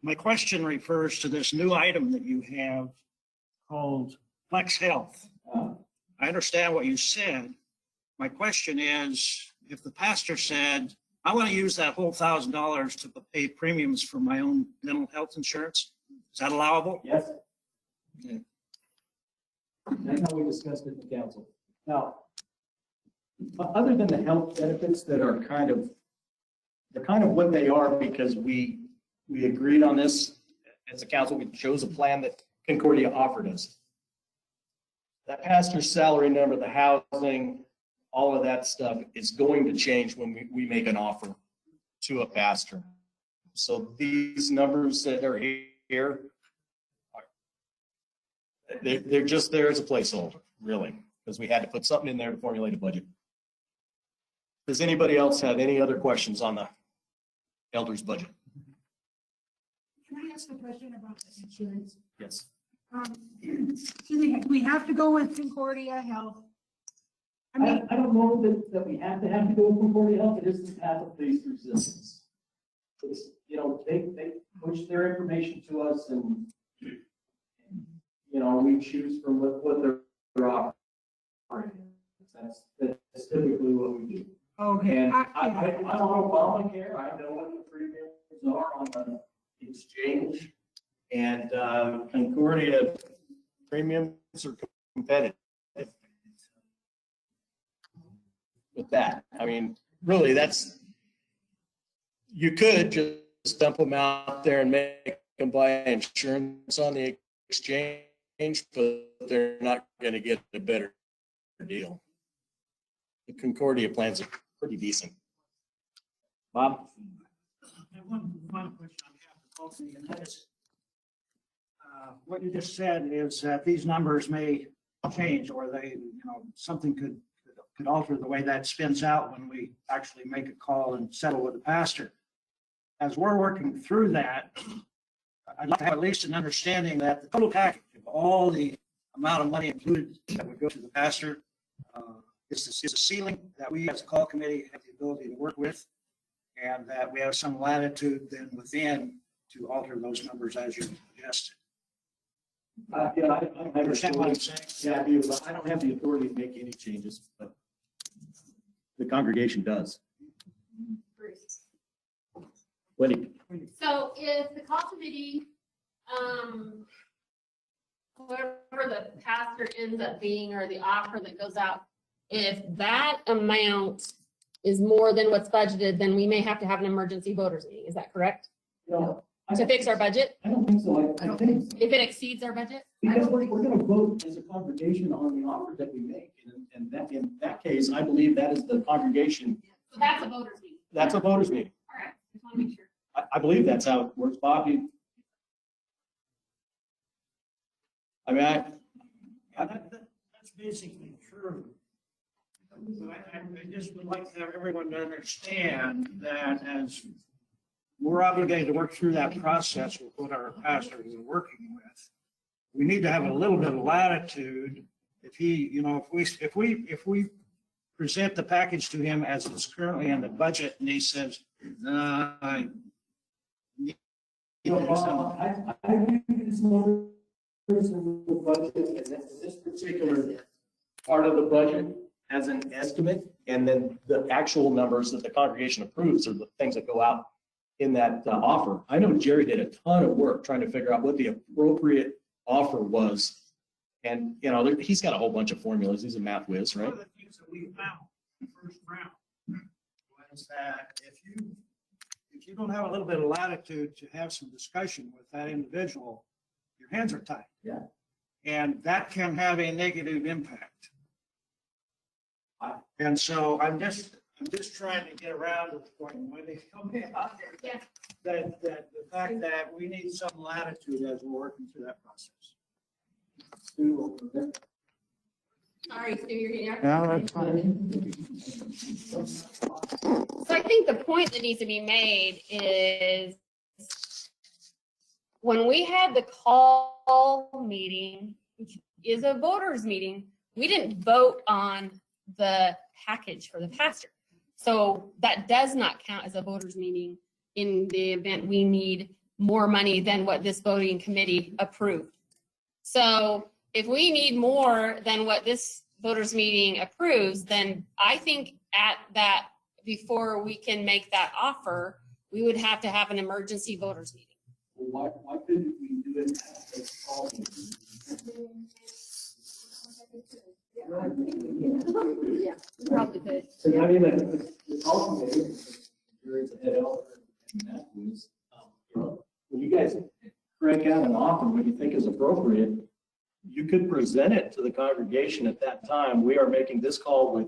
My question refers to this new item that you have called Flex Health. I understand what you said. My question is, if the pastor said, I want to use that whole $1,000 to pay premiums for my own dental health insurance, is that allowable? Yes. Okay. That's how we discussed it in council. Now, other than the health benefits that are they're kind of what they are because we agreed on this as a council, we chose a plan that Concordia offered us. That pastor's salary number, the housing, all of that stuff is going to change when we make an offer to a pastor. So these numbers that are here, they're just there as a placeholder, really, because we had to put something in there to formulate a budget. Does anybody else have any other questions on the elders budget? Can I ask a question about the insurance? Yes. Do we have to go with Concordia Health I mean, I don't know that we have to go with Concordia Health. It is the path of least resistance. It's, you know, they push their information to us and, you know, we choose from what they're offering. That's typically what we do. okay. And I don't know Obamacare. I know what the premiums are on the exchange. And Concordia premiums are competitive with that. I mean, really, you could just dump them out there and make them buy insurance on the exchange, but they're not going to get a better deal. The Concordia plans are pretty decent. Bob? I have one final question on behalf of the call committee, and that is, what you just said is that these numbers may change, or they, you know, something could alter the way that spins out when we actually make a call and settle with the pastor. As we're working through that, I'd like to have at least an understanding that the total package of all the amount of money included that would go to the pastor is a ceiling that we as a call committee have the ability to work with, and that we have some latitude then within to alter those numbers as you suggested. Yeah, I don't have Understand what I'm saying? Yeah, I do, but I don't have the authority to make any changes, but the congregation does. Bruce. Wendy? So if the call committee, whoever the pastor ends up being, or the offer that goes out, if that amount is more than what's budgeted, then we may have to have an emergency voters meeting. Is that correct? No. To fix our budget? I don't think so. I don't think, If it exceeds our budget? because we're going to vote as a congregation on the offer that we make. And that, in that case, I believe that is the congregation. So that's a voters meeting. That's a voters meeting. All right, just want to make sure. I believe that's how it works, Bob. That's basically true. I just would like to have everyone to understand that as we're obligated to work through that process with what our pastor is working with, we need to have a little bit of latitude. If he, you know, if we present the package to him as it's currently in the budget and he says, I think it's more in the budget, and this particular part of the budget has an estimate, and then the actual numbers that the congregation approves are the things that go out in that offer. I know Jerry did a ton of work trying to figure out what the appropriate offer was. And, you know, he's got a whole bunch of formulas. He's a math whiz, right? one of the things that we found in the first round was that if you don't have a little bit of latitude to have some discussion with that individual, your hands are tied. Yeah. And that can have a negative impact. And so I'm just trying to get around to the point when they come in out here. Yeah. That the fact that we need some latitude as we're working through that process. Sorry, Stu, you're getting. Yeah, that's fine. So I think the point that needs to be made is when we had the call meeting, which is a voters meeting, we didn't vote on the package for the pastor. So that does not count as a voters meeting in the event we need more money than what this voting committee approved. So if we need more than what this voters meeting approves, then I think at that, before we can make that offer, we would have to have an emergency voters meeting. Why couldn't we do it at the call meeting? Yeah, probably could. So I mean, the call committee, Jerry's the head elder and that was, you know, when you guys crank out an offer, what you think is appropriate, you could present it to the congregation at that time. We are making this call with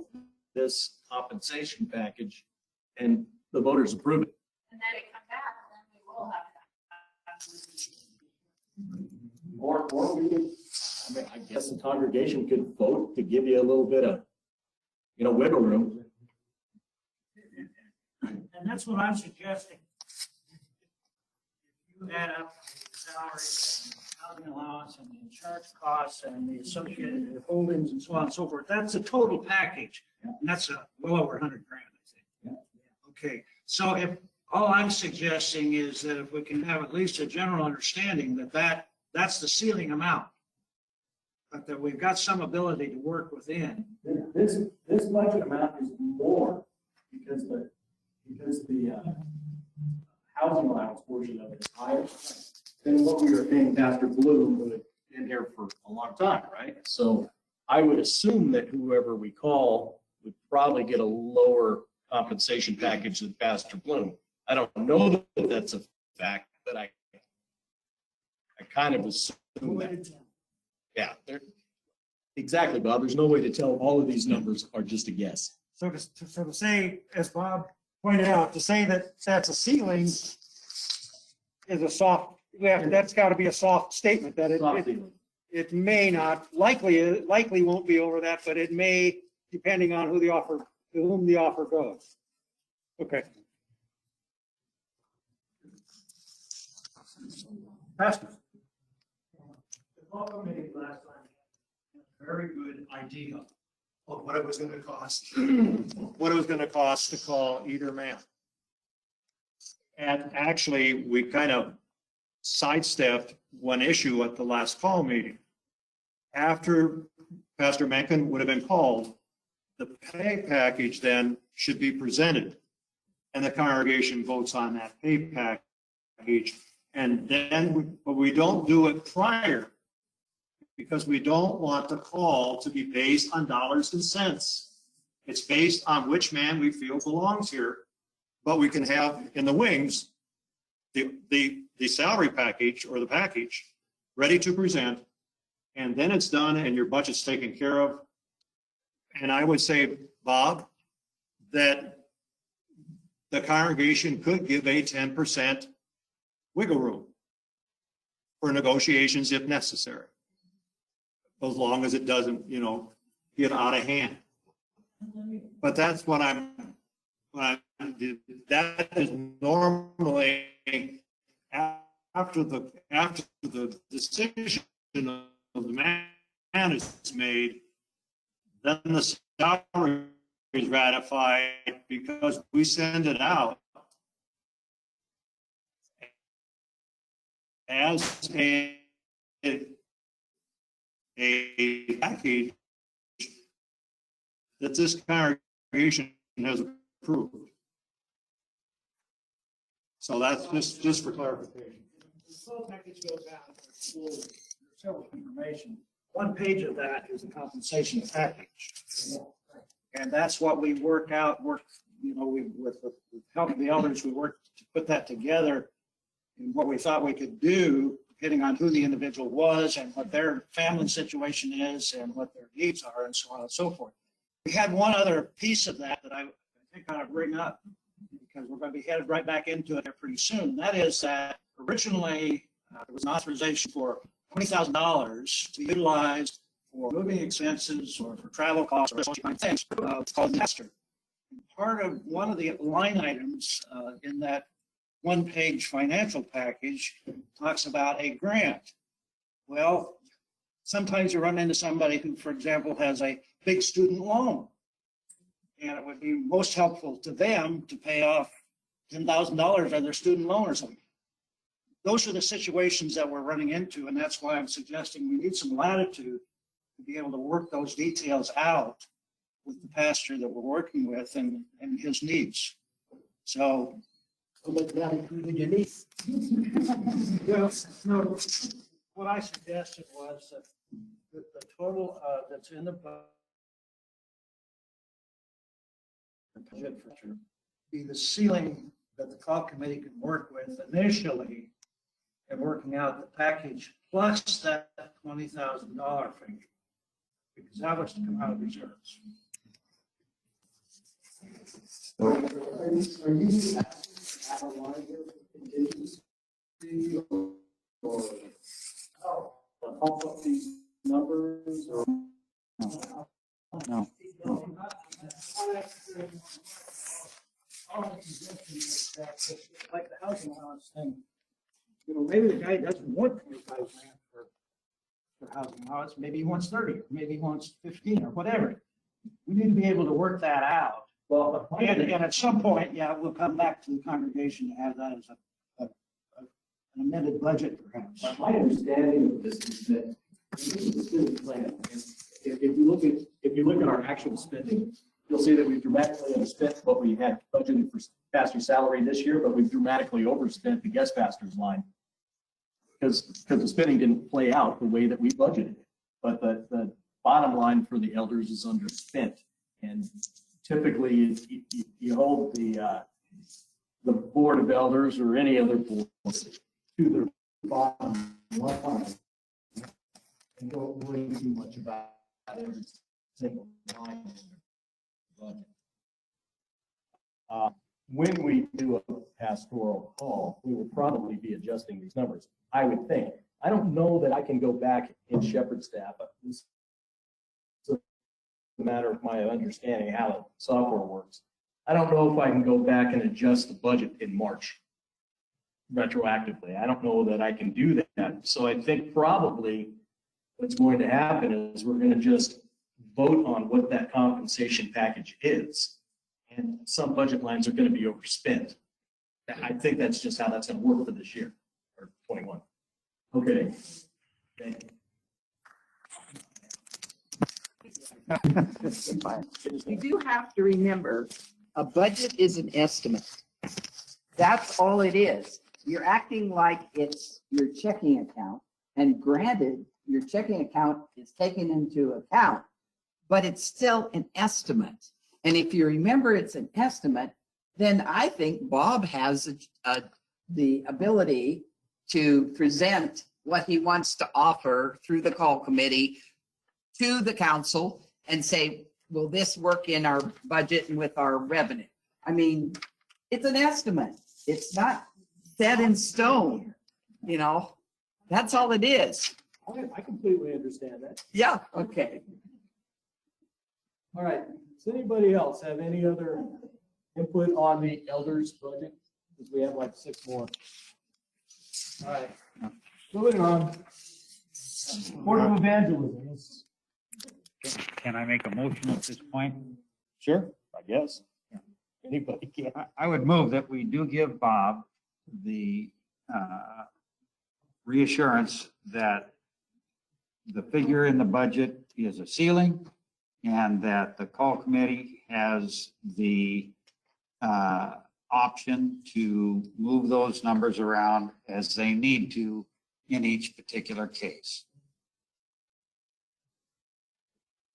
this compensation package, and the voters approve it. And then it come back, then we will have that. Or we could, I mean, I guess the congregation could vote to give you a little bit of, you know, wiggle room. And that's what I'm suggesting. If you add up the salary housing allowance and the insurance costs and the associated holdings and so on and so forth. That's a total package. And that's well over 100 grand, I think. Okay, so if, all I'm suggesting is that if we can have at least a general understanding that that's the ceiling amount, but that we've got some ability to work within. This budget amount is more because the housing allowance portion of it is higher than what we were paying Pastor Bloom, who had been here for a long time, right? So I would assume that whoever we call would probably get a lower compensation package than Pastor Bloom. I don't know that that's a fact, but I kind of assume that. Yeah, exactly, Bob. There's no way to tell. All of these numbers are just a guess. So to say, as Bob pointed out, to say that that's a ceiling is a soft, that's got to be a soft statement that it may not, likely won't be over that, but it may, depending on to whom the offer goes. Okay. Pastor. The call committee last time had a very good idea of what it was going to cost, to call either man. And actually, we kind of sidestepped one issue at the last call meeting. After Pastor Mencken would have been called, the pay package then should be presented, and the congregation votes on that pay package. And then, but we don't do it prior, because we don't want the call to be based on dollars and cents. It's based on which man we feel belongs here, but we can have in the wings the salary package or the package ready to present, and then it's done and your budget's taken care of. And I would say, Bob, that the congregation could give a 10% wiggle room for negotiations if necessary, as long as it doesn't, get out of hand. But that's what that is normally after the decision of the man is made, then the salary is ratified, because we send it out as a package that this congregation has approved. So that's just for clarification. The full package goes out for several information. One page of that is the compensation package. And that's what we work out, with the help of the elders, we worked to put that together and what we thought we could do, depending on who the individual was and what their family situation is and what their needs are and so on and so forth. We had one other piece of that I think I ought to bring up, because we're going to be headed right back into it pretty soon. That is that originally there was an authorization for $20,000 to be utilized for moving expenses or for travel costs or such kind of things. It's called master. Part of one of the line items in that one-page financial package talks about a grant. Well, sometimes you run into somebody who, for example, has a big student loan, and it would be most helpful to them to pay off $10,000 on their student loan or something. Those are the situations that we're running into, and that's why I'm suggesting we need some latitude to be able to work those details out with the pastor that we're working with and his needs. So, that included your niece. well, no, what I suggested was that the total that's in the budget be the ceiling that the call committee could work with initially in working out the package, plus that $20,000 figure, because that was to come out of reserves. Are you out of line here for contingency or pump up these numbers or? No. All I'm suggesting is that, like the housing allowance thing, maybe the guy doesn't want 25 grand housing allowance, maybe he wants 30, or maybe he wants 15, or whatever. We need to be able to work that out. Well, And at some point, yeah, we'll come back to the congregation to have that as an amended budget perhaps. my understanding of this is that this is a spending plan. And if you look at our actual spending, you'll see that we've dramatically underspent what we had budgeted for pastor salary this year, but we've dramatically overspent the guest pastor's line. Because the spending didn't play out the way that we budgeted it. But the bottom line for the elders is underspent. And typically, you hold the board of elders or any other board to their bottom line. And don't worry too much about every single line in the budget. When we do a pastoral call, we will probably be adjusting these numbers, I would think. I don't know that I can go back in shepherd staff. This is a matter of my understanding how the software works. I don't know if I can go back and adjust the budget in March retroactively. I don't know that I can do that. So I think probably what's going to happen is we're going to just vote on what that compensation package is. And some budget lines are going to be overspent. I think that's just how that's going to work for this year, or 21. Okay. Thank you. You do have to remember, a budget is an estimate. That's all it is. You're acting like it's your checking account, and granted, your checking account is taken into account, but it's still an estimate. And if you remember it's an estimate, then I think Bob has the ability to present what he wants to offer through the call committee to the council and say, will this work in our budget and with our revenue? I mean, it's an estimate. It's not set in stone, you know, that's all it is. I completely understand that. Yeah, okay. All right. Does anybody else have any other input on the elders budget? Because we have like 6 more. All right. Moving on. Board of Evangelism. Can I make a motion at this point? Sure, I guess. Anybody can. I would move that we do give Bob the reassurance that the figure in the budget is a ceiling and that the call committee has the option to move those numbers around as they need to in each particular case.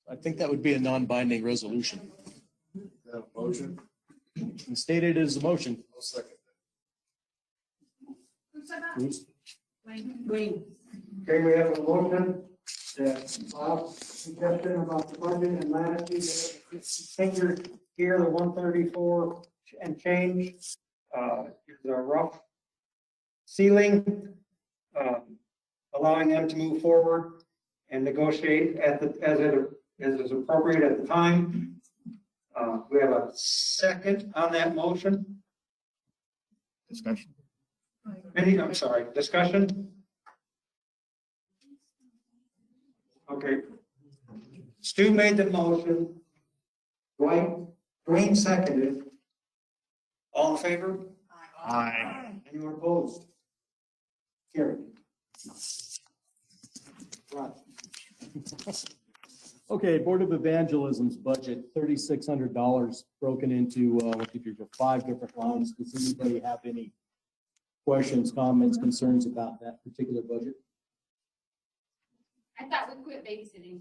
I think that would be a non-binding resolution. Motion. And stated as a motion. Who said that? Bruce? Wayne. Okay, we have a motion that Bob's suggestion about the budget and latitude, figure here, the 134 and change, is a rough ceiling, allowing them to move forward and negotiate as is appropriate at the time. We have a second on that motion. Discussion. I'm sorry, discussion? Okay. Stu made the motion. Dwayne seconded. All in favor? Aye. Anyone opposed? Carried. Right. Okay, Board of Evangelism's budget, $3,600 broken into, what if you've got 5 different lines. Does anybody have any questions, comments, concerns about that particular budget? I thought we quit babysitting.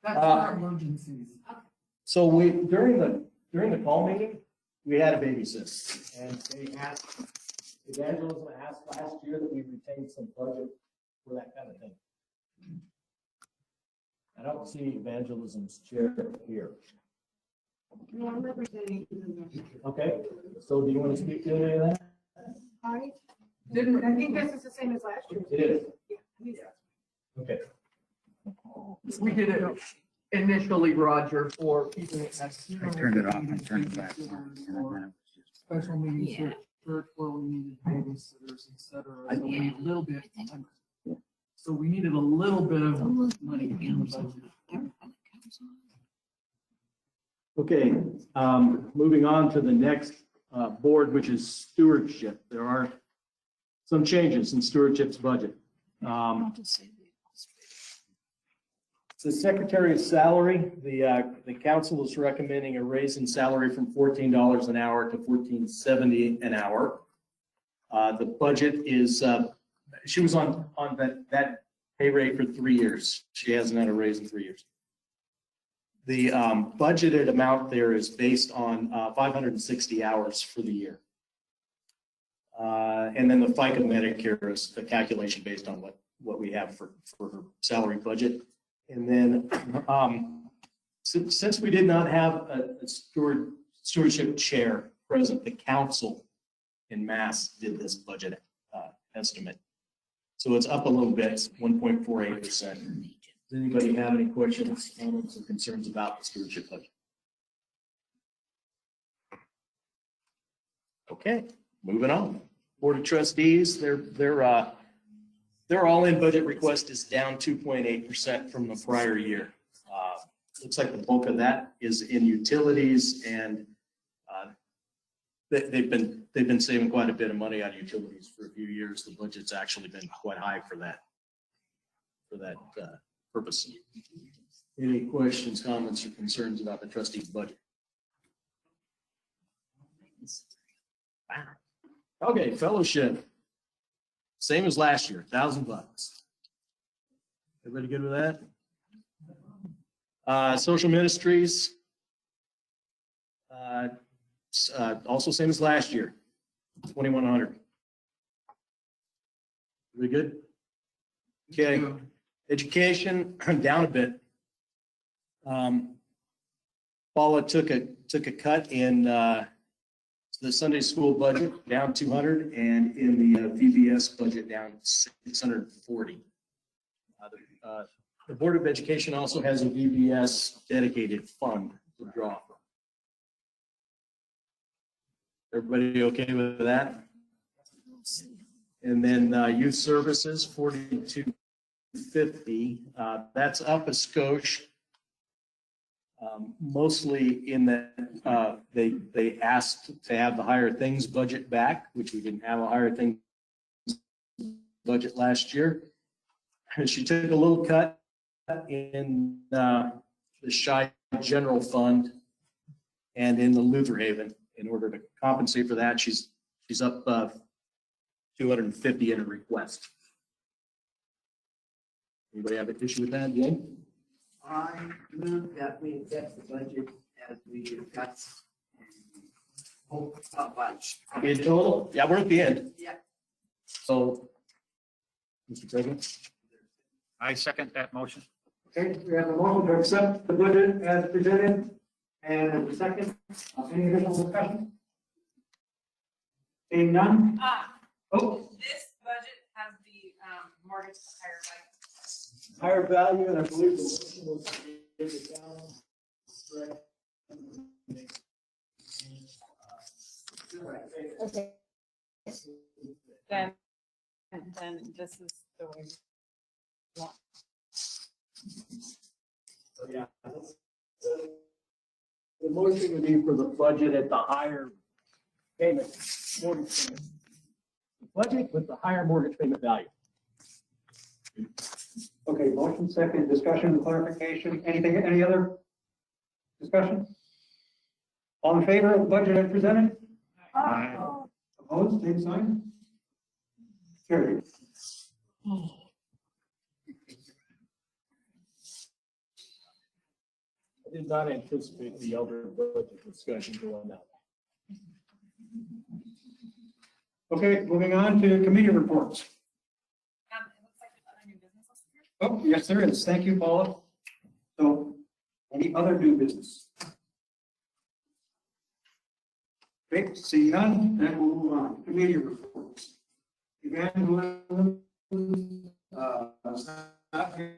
That's for emergencies. So during the call meeting, we had a babysitter, and they asked, Evangelism asked last year that we retained some budget for that kind of thing. I don't see Evangelism's chair here. No, I'm representing. Okay, so do you want to speak to any of that? I didn't, I think this is the same as last year. It is. Yeah, I think so. Okay. We did it initially, Roger, for people. I turned it off and turned it back on. Special meetings Yeah. for church where we needed babysitters, et cetera. So we need a little bit. So we needed a little bit of money. Okay, moving on to the next board, which is stewardship. There are some changes in stewardship's budget. The secretary's salary, the council is recommending a raise in salary from $14 an hour to $14.70 an hour. The budget is, she was on that pay rate for 3 years. She hasn't had a raise in 3 years. The budgeted amount there is based on 560 hours for the year. And then the FICA Medicare is the calculation based on what we have for her salary budget. And then since we did not have a stewardship chair present, the council in mass did this budget estimate. So it's up a little bit, 1.48%. Does anybody have any questions, comments, or concerns about the stewardship budget? Okay, moving on. Board of Trustees, their all-in budget request is down 2.8% from the prior year. Looks like the bulk of that is in utilities, and they've been saving quite a bit of money on utilities for a few years. The budget's actually been quite high for that purpose. Any questions, comments, or concerns about the trustees' budget? Okay, fellowship. Same as last year, $1,000. Everybody good with that? Social ministries. Also same as last year, $2,100. We good? Okay. Education, down a bit. Paula took a cut in the Sunday school budget, down 200, and in the VBS budget, down 640. The Board of Education also has a VBS dedicated fund to draw from. Everybody okay with that? And then youth services, 4250. That's up a skosh. Mostly in that they asked to have the higher things budget back, which we didn't have a higher things budget last year. And she took a little cut in the Shy General Fund and in the Luther Haven. In order to compensate for that, she's up 250 in a request. Anybody have an issue with that, Jane? I move that we accept the budget as we discussed. Oh, not much. In total? Yeah, we're at the end. Yeah. So, Mr. President? I second that motion. Okay, we have a motion to accept the budget as presented, and a second, any additional discussion? Seeing none? Oh. This budget has the mortgage higher value. Higher value, and I believe the motion was to give it down. Okay. Then this is the way. So, yeah. The motion would be for the budget at the higher payment, mortgage payment. The budget with the higher mortgage payment value. Okay, motion second, discussion, clarification, anything, any other discussion? All in favor of the budget as presented? Aye. Opposed, same sign? Carried. I did not anticipate the other budget discussion going that way. Okay, moving on to committee reports. It looks like there's other new business listed here. Oh, yes, there is. Thank you, Paula. So, any other new business? Okay, see none, then we'll move on. Committee reports. Evangelism, not here.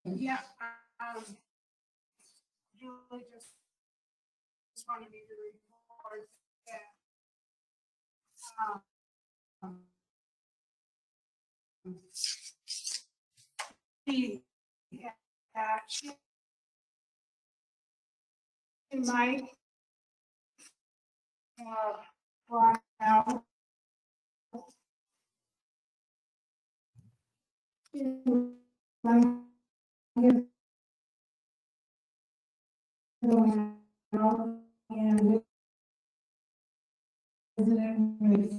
Yeah, Julie just wanted me to report that the action in my brought out in my and visiting with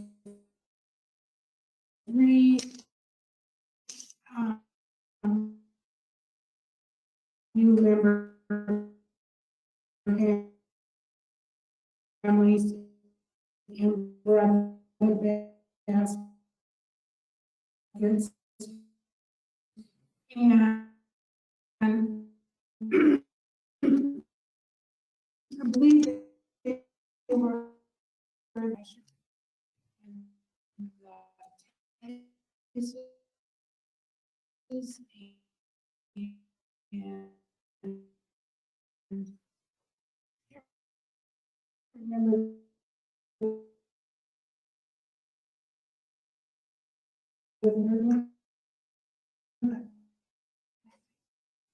three new member families in Brother Baskets. And I believe they were remember I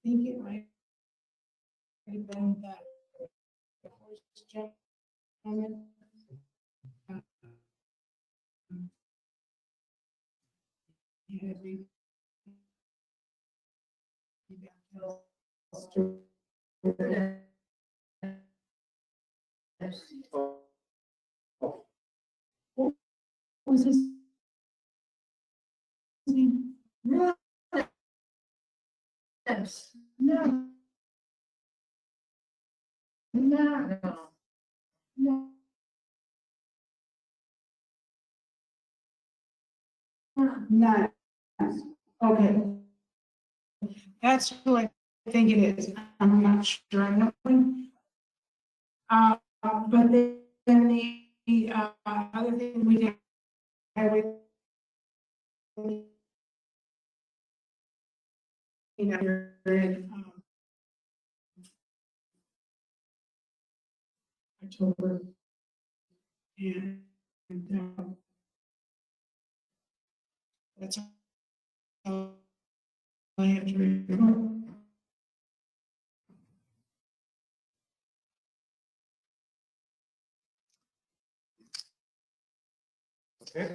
think it might have been that first gentleman. He had read what was his name? Yes. No. No. No. Not. Okay. That's who I think it is. I'm not sure. I'm not. But then the other thing we did have with October and that's all I have to report. Okay.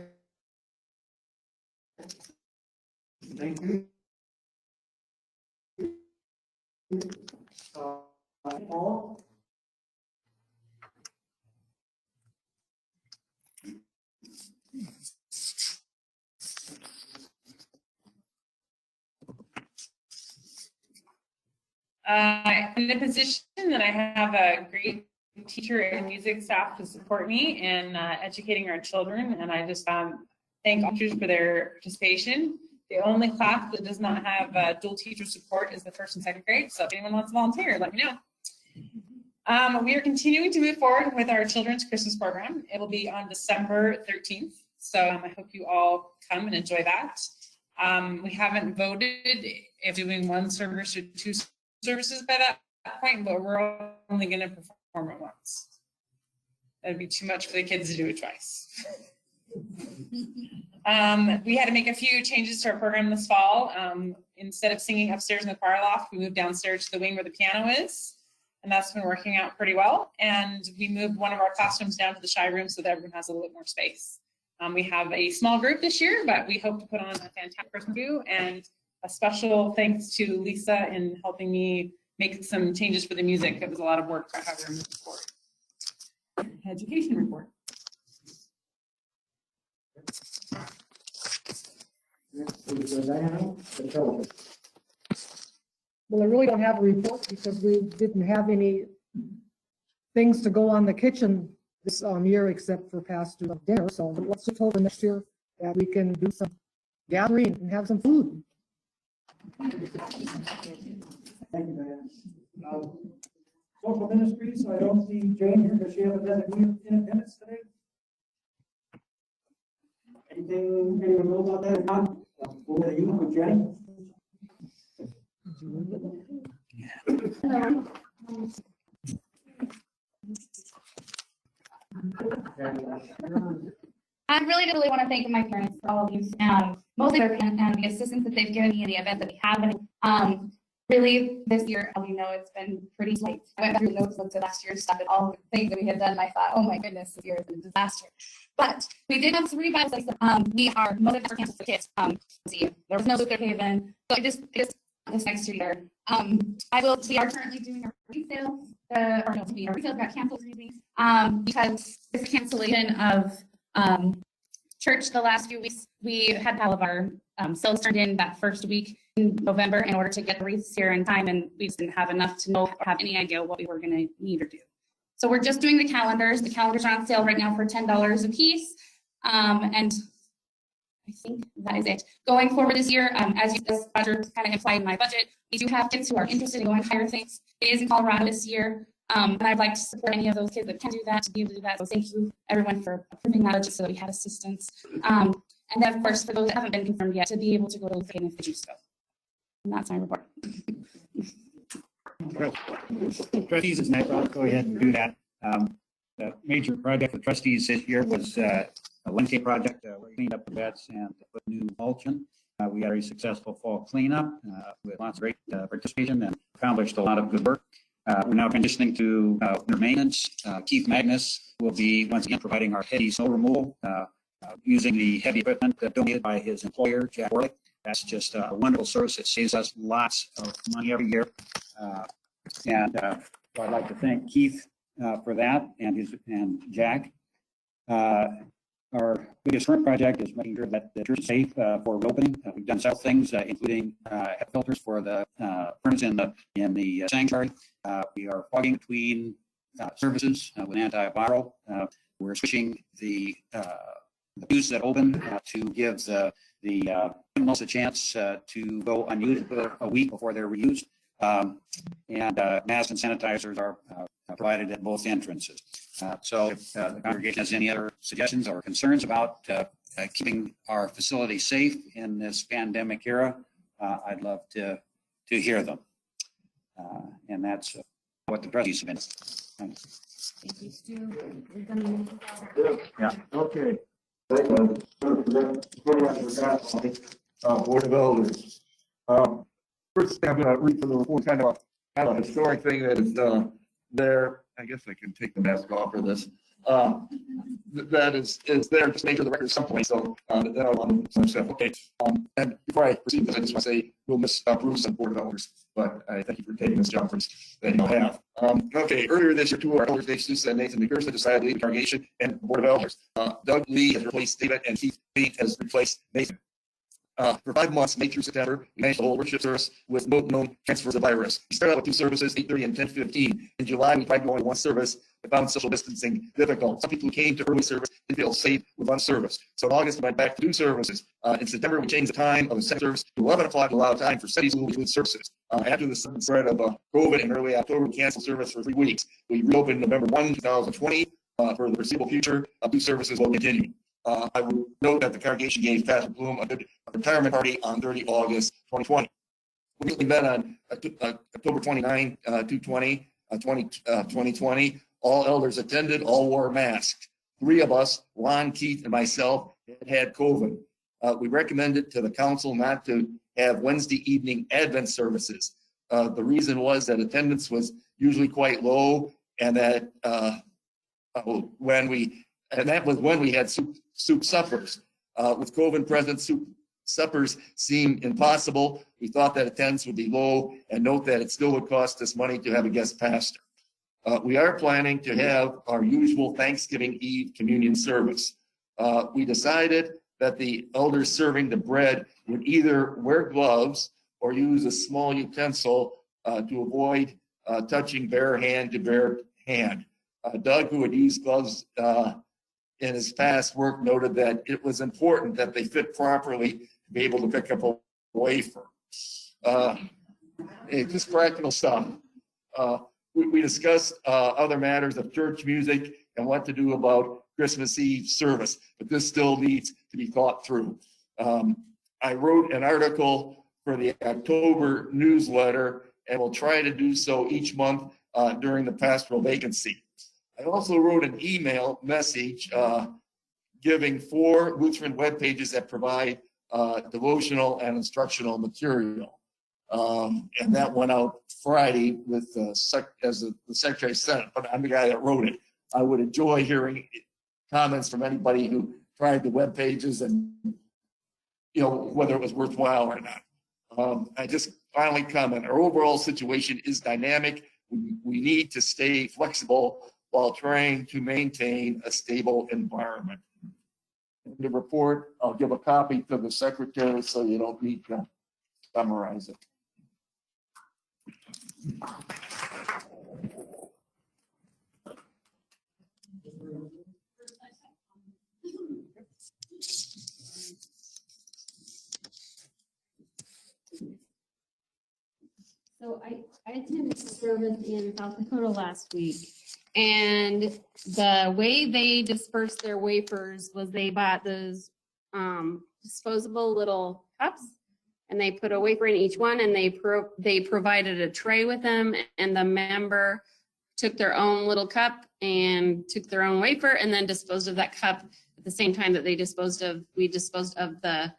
Thank you. Paul? In a position that I have a great teacher and music staff to support me in educating our children, and I just thank all teachers for their participation. The only class that does not have dual teacher support is the first and second grade, so if anyone wants to volunteer, let me know. We are continuing to move forward with our children's Christmas program. It will be on December 13th, so I hope you all come and enjoy that. We haven't voted if doing one service or two services by that point, but we're only going to perform it once. That'd be too much for the kids to do it twice. We had to make a few changes to our program this fall. Instead of singing upstairs in the choir loft, we moved downstairs to the wing where the piano is, and that's been working out pretty well. And we moved one of our classrooms down to the shy room so that everyone has a little bit more space. We have a small group this year, but we hope to put on a fantastic person too. And a special thanks to Lisa in helping me make some changes for the music. It was a lot of work, but however, moving forward. Education report. Well, I really don't have a report because we didn't have any things to go on the kitchen this year except for past dinner. So let's just hope next year that we can do some gathering and have some food. Thank you, Diane. Social ministries, I don't see Jane here. Does she have a designated in attendance today? Anyone know about that? If not, we'll go to you with Jenny. I really want to thank my parents for all of these, mostly their parents and the assistance that they've given me in the event that we have. And really, this year, it's been pretty slight. I went through the notes, looked at last year's stuff and all the things that we had done, and I thought, oh my goodness, this year has been a disaster. But we did have some revivals. We are most of us were canceled for kids. There was no Luther Haven, so just this next year. We are currently doing our resale. Our resale got canceled because this cancellation of church the last few weeks. We had all of our sales turned in that first week in November in order to get the wreaths here in time, and we just didn't have enough to know or have any idea what we were going to need or do. So we're just doing the calendars. The calendars are on sale right now for $10 a piece, and I think that is it. Going forward this year, as Roger kind of implied in my budget, we do have kids who are interested in going higher things. It is in Colorado this year, and I'd like to support any of those kids that can do that, to be able to do that. So thank you, everyone, for approving that budget so that we had assistance. And then, of course, for those that haven't been confirmed yet, to be able to go to Lutheran if they choose to go. And that's my report. Trustees, it's next. I'll go ahead and do that. The major project for trustees this year was a landscape project. We cleaned up the beds and put new mulch in. We had a very successful fall cleanup with lots of great participation and accomplished a lot of good work. We're now transitioning to winter maintenance. Keith Magnus will be once again providing our heavy snow removal using the heavy equipment donated by his employer, Jack Worley. That's just a wonderful service. It saves us lots of money every year. So I'd like to thank Keith for that and Jack. Our biggest current project is making sure that the church is safe for reopening. We've done several things, including filters for the furnace in the sanctuary. We are fogging between services with antiviral. We're switching the pews that open to give the criminals a chance to go unused for a week before they're reused. And masks and sanitizers are provided at both entrances. So if the congregation has any other suggestions or concerns about keeping our facility safe in this pandemic era, I'd love to hear them. And that's what the trustees have been. Thanks. Thank you, Stu. Yeah. Okay. Board of Elders. First thing I'm going to read from the report, kind of a historic thing that is there. I guess I can take the mask off for this. That is there just make sure the record at some point. So then I want to stuff. Okay. And before I proceed, I just want to say we'll miss Bruce and Board of Elders, but I thank you for taking this job for us that you have. Okay. Earlier this year, two of our elders, Dave Sousa and Nathan McPherson, decided to leave the congregation and Board of Elders. Doug Lee has replaced David, and Keith Pete has replaced Nathan. For 5 months, May through September, we managed to hold worship service with no known transfers of virus. We started out with 2 services, 8:30 and 10:15. In July, we tried going 1 service, but found social distancing difficult. Some people who came to early service didn't feel safe with 1 service. So in August, we went back to 2 services. In September, we changed the time of the second service to 11 o'clock to allow time for study school between services. After the sudden spread of COVID in early October, we canceled service for 3 weeks. We reopened November 1, 2020. For the foreseeable future, 2 services will continue. I will note that the congregation gave Pastor Bloom a retirement party on 30 August 2020. We recently met on October 29, 2020. All elders attended, all wore masks. 3 of us, Ron, Keith, and myself, had COVID. We recommended to the council not to have Wednesday evening Advent services. The reason was that attendance was usually quite low, and that when we had soup suppers. With COVID present, soup suppers seemed impossible. We thought that attendance would be low, and note that it still would cost us money to have a guest pastor. We are planning to have our usual Thanksgiving Eve communion service. We decided that the elders serving the bread would either wear gloves or use a small utensil to avoid touching bare hand to bare hand. Doug, who had used gloves in his past work, noted that it was important that they fit properly to be able to pick up a wafer. Just practical stuff. We discussed other matters of church music and what to do about Christmas Eve service, but this still needs to be thought through. I wrote an article for the October newsletter, and will try to do so each month during the pastoral vacancy. I also wrote an email message giving 4 Lutheran web pages that provide devotional and instructional material. And that went out Friday with the Secretary of Senate, but I'm the guy that wrote it. I would enjoy hearing comments from anybody who tried the web pages and, whether it was worthwhile or not. I just finally comment, our overall situation is dynamic. We need to stay flexible while trying to maintain a stable environment. The report, I'll give a copy to the secretary so you don't need to summarize it. So I attended service in South Dakota last week, and the way they dispersed their wafers was they bought those disposable little cups, and they put a wafer in each one, and they provided a tray with them, and the member took their own little cup and took their own wafer, and then disposed of that cup at the same time that we disposed of the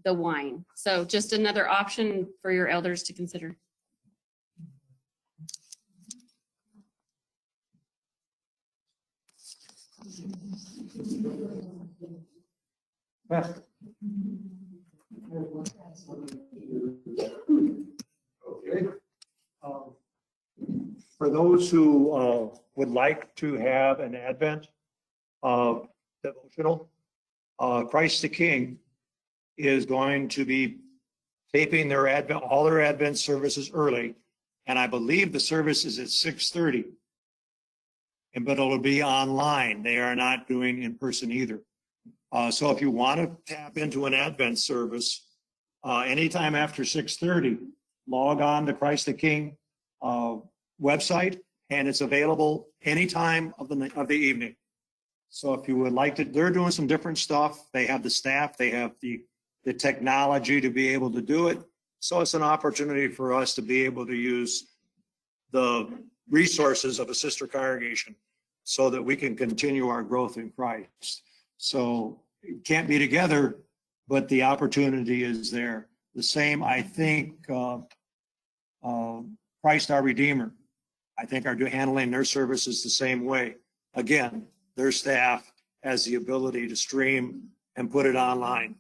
wine. So just another option for your elders to consider. Okay. For those who would like to have an Advent devotional, Christ the King is going to be taping their Advent, all their Advent services early, and I believe the service is at 6:30. But it'll be online. They are not doing in person either. So if you want to tap into an Advent service, anytime after 6:30, log on to Christ the King website, and it's available anytime of the evening. So if you would like to, they're doing some different stuff. They have the staff, they have the technology to be able to do it. So it's an opportunity for us to be able to use the resources of a sister congregation so that we can continue our growth in Christ. So it can't be together, but the opportunity is there. The same, I think, Christ our Redeemer, I think are handling their services the same way. Again, their staff has the ability to stream and put it online.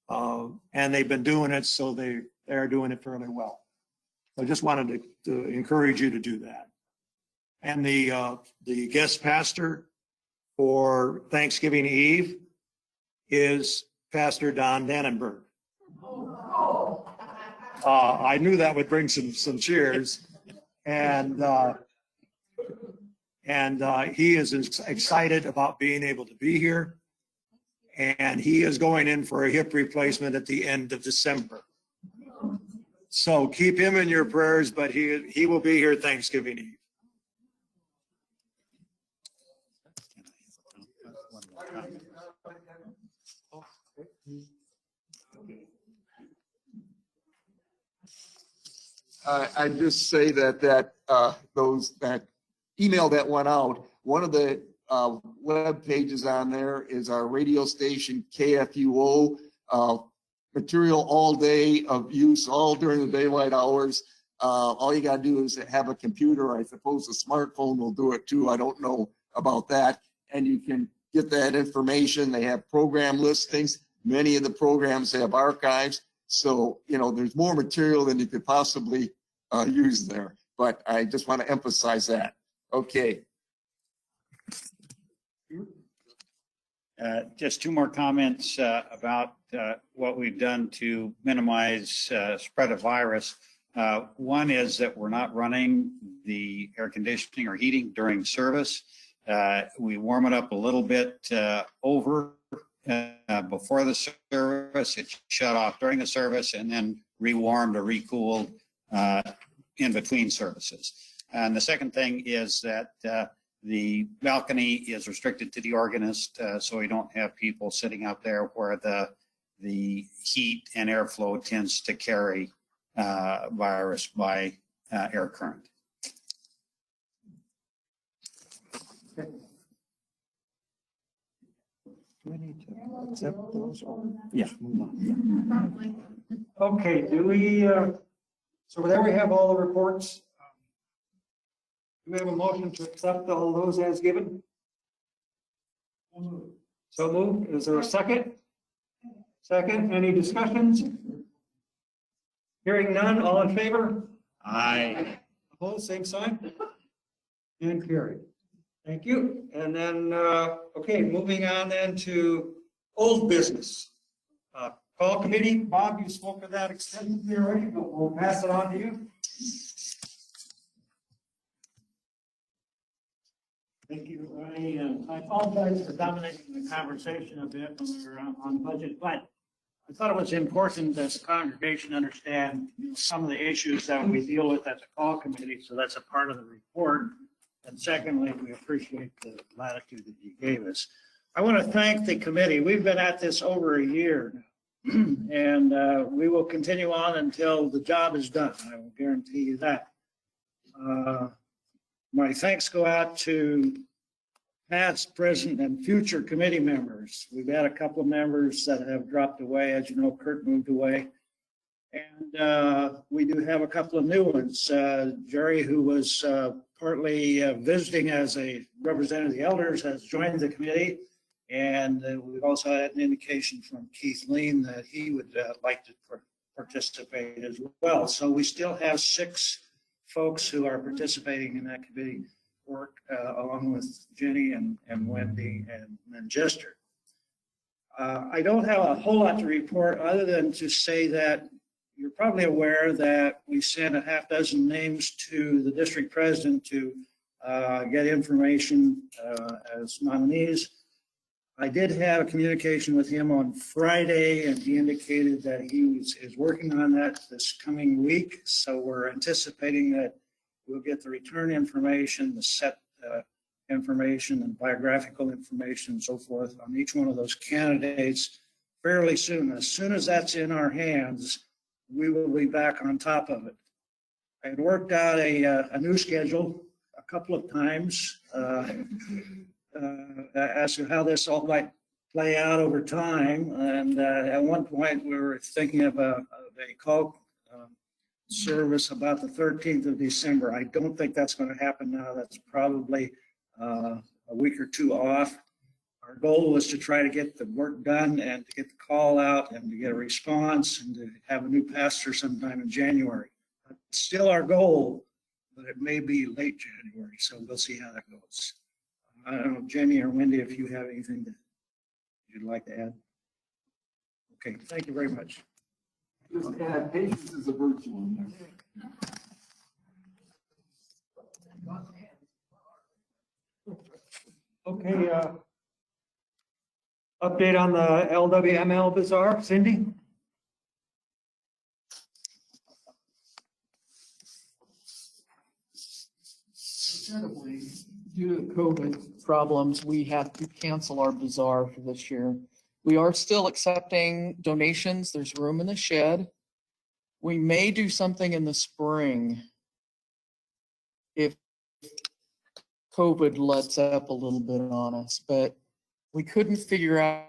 And they've been doing it, so they're doing it fairly well. I just wanted to encourage you to do that. And the guest pastor for Thanksgiving Eve is Pastor Don Dannenberg. I knew that would bring some cheers, and he is excited about being able to be here, and he is going in for a hip replacement at the end of December. So keep him in your prayers, but he will be here Thanksgiving Eve. I just say that email that went out, one of the web pages on there is our radio station KFUO, material all day of use, all during the daylight hours. All you got to do is have a computer. I suppose a smartphone will do it too. I don't know about that. And you can get that information. They have program listings. Many of the programs have archives. So, there's more material than you could possibly use there. But I just want to emphasize that. Okay. Just 2 more comments about what we've done to minimize spread of virus. One is that we're not running the air conditioning or heating during service. We warm it up a little bit over before the service. It's shut off during the service and then rewarmed or recooled in between services. And the second thing is that the balcony is restricted to the organist, so we don't have people sitting out there where the heat and airflow tends to carry virus by air current. Do we need to accept those or? Yeah. just move on? Okay, do we, so there we have all the reports. Do we have a motion to accept all those as given? So moved. Is there a second? Second, any discussions? Hearing none, all in favor? Aye. Opposed, same sign? And carried. Thank you. And then, okay, moving on then to old business. Call committee, Bob, you spoke of that extensively already, but we'll pass it on to you. Thank you. I apologize for dominating the conversation a bit when we were on budget, but I thought it was important that the congregation understand some of the issues that we deal with at the call committee, so that's a part of the report. And secondly, we appreciate the latitude that you gave us. I want to thank the committee. We've been at this over a year now, and we will continue on until the job is done. I will guarantee you that. My thanks go out to past, present, and future committee members. We've had a couple of members that have dropped away. As you know, Kurt moved away. And we do have a couple of new ones. Jerry, who was partly visiting as a representative of the elders, has joined the committee. And we've also had an indication from Keith Lean that he would like to participate as well. So we still have 6 folks who are participating in that committee work, along with Jenny and Wendy and then Jester. I don't have a whole lot to report other than to say that you're probably aware that we sent a half dozen names to the district president to get information as nominees. I did have a communication with him on Friday, and he indicated that he is working on that this coming week. So we're anticipating that we'll get the return information, the set information, and biographical information and so forth on each one of those candidates fairly soon. As soon as that's in our hands, we will be back on top of it. I had worked out a new schedule a couple of times as to how this all might play out over time. And at one point, we were thinking of a call service about the 13th of December. I don't think that's going to happen now. That's probably a week or 2 off. Our goal was to try to get the work done and to get the call out and to get a response and to have a new pastor sometime in January. It's still our goal, but it may be late January, so we'll see how that goes. I don't know, Jenny or Wendy, if you have anything that you'd like to add. Okay, thank you very much. Just add, patience is a virtue in there. Okay, update on the LWML Bazaar, Cindy? Incredibly, due to COVID problems, we had to cancel our bazaar for this year. We are still accepting donations. There's room in the shed. We may do something in the spring if COVID lets up a little bit on us, but we couldn't figure out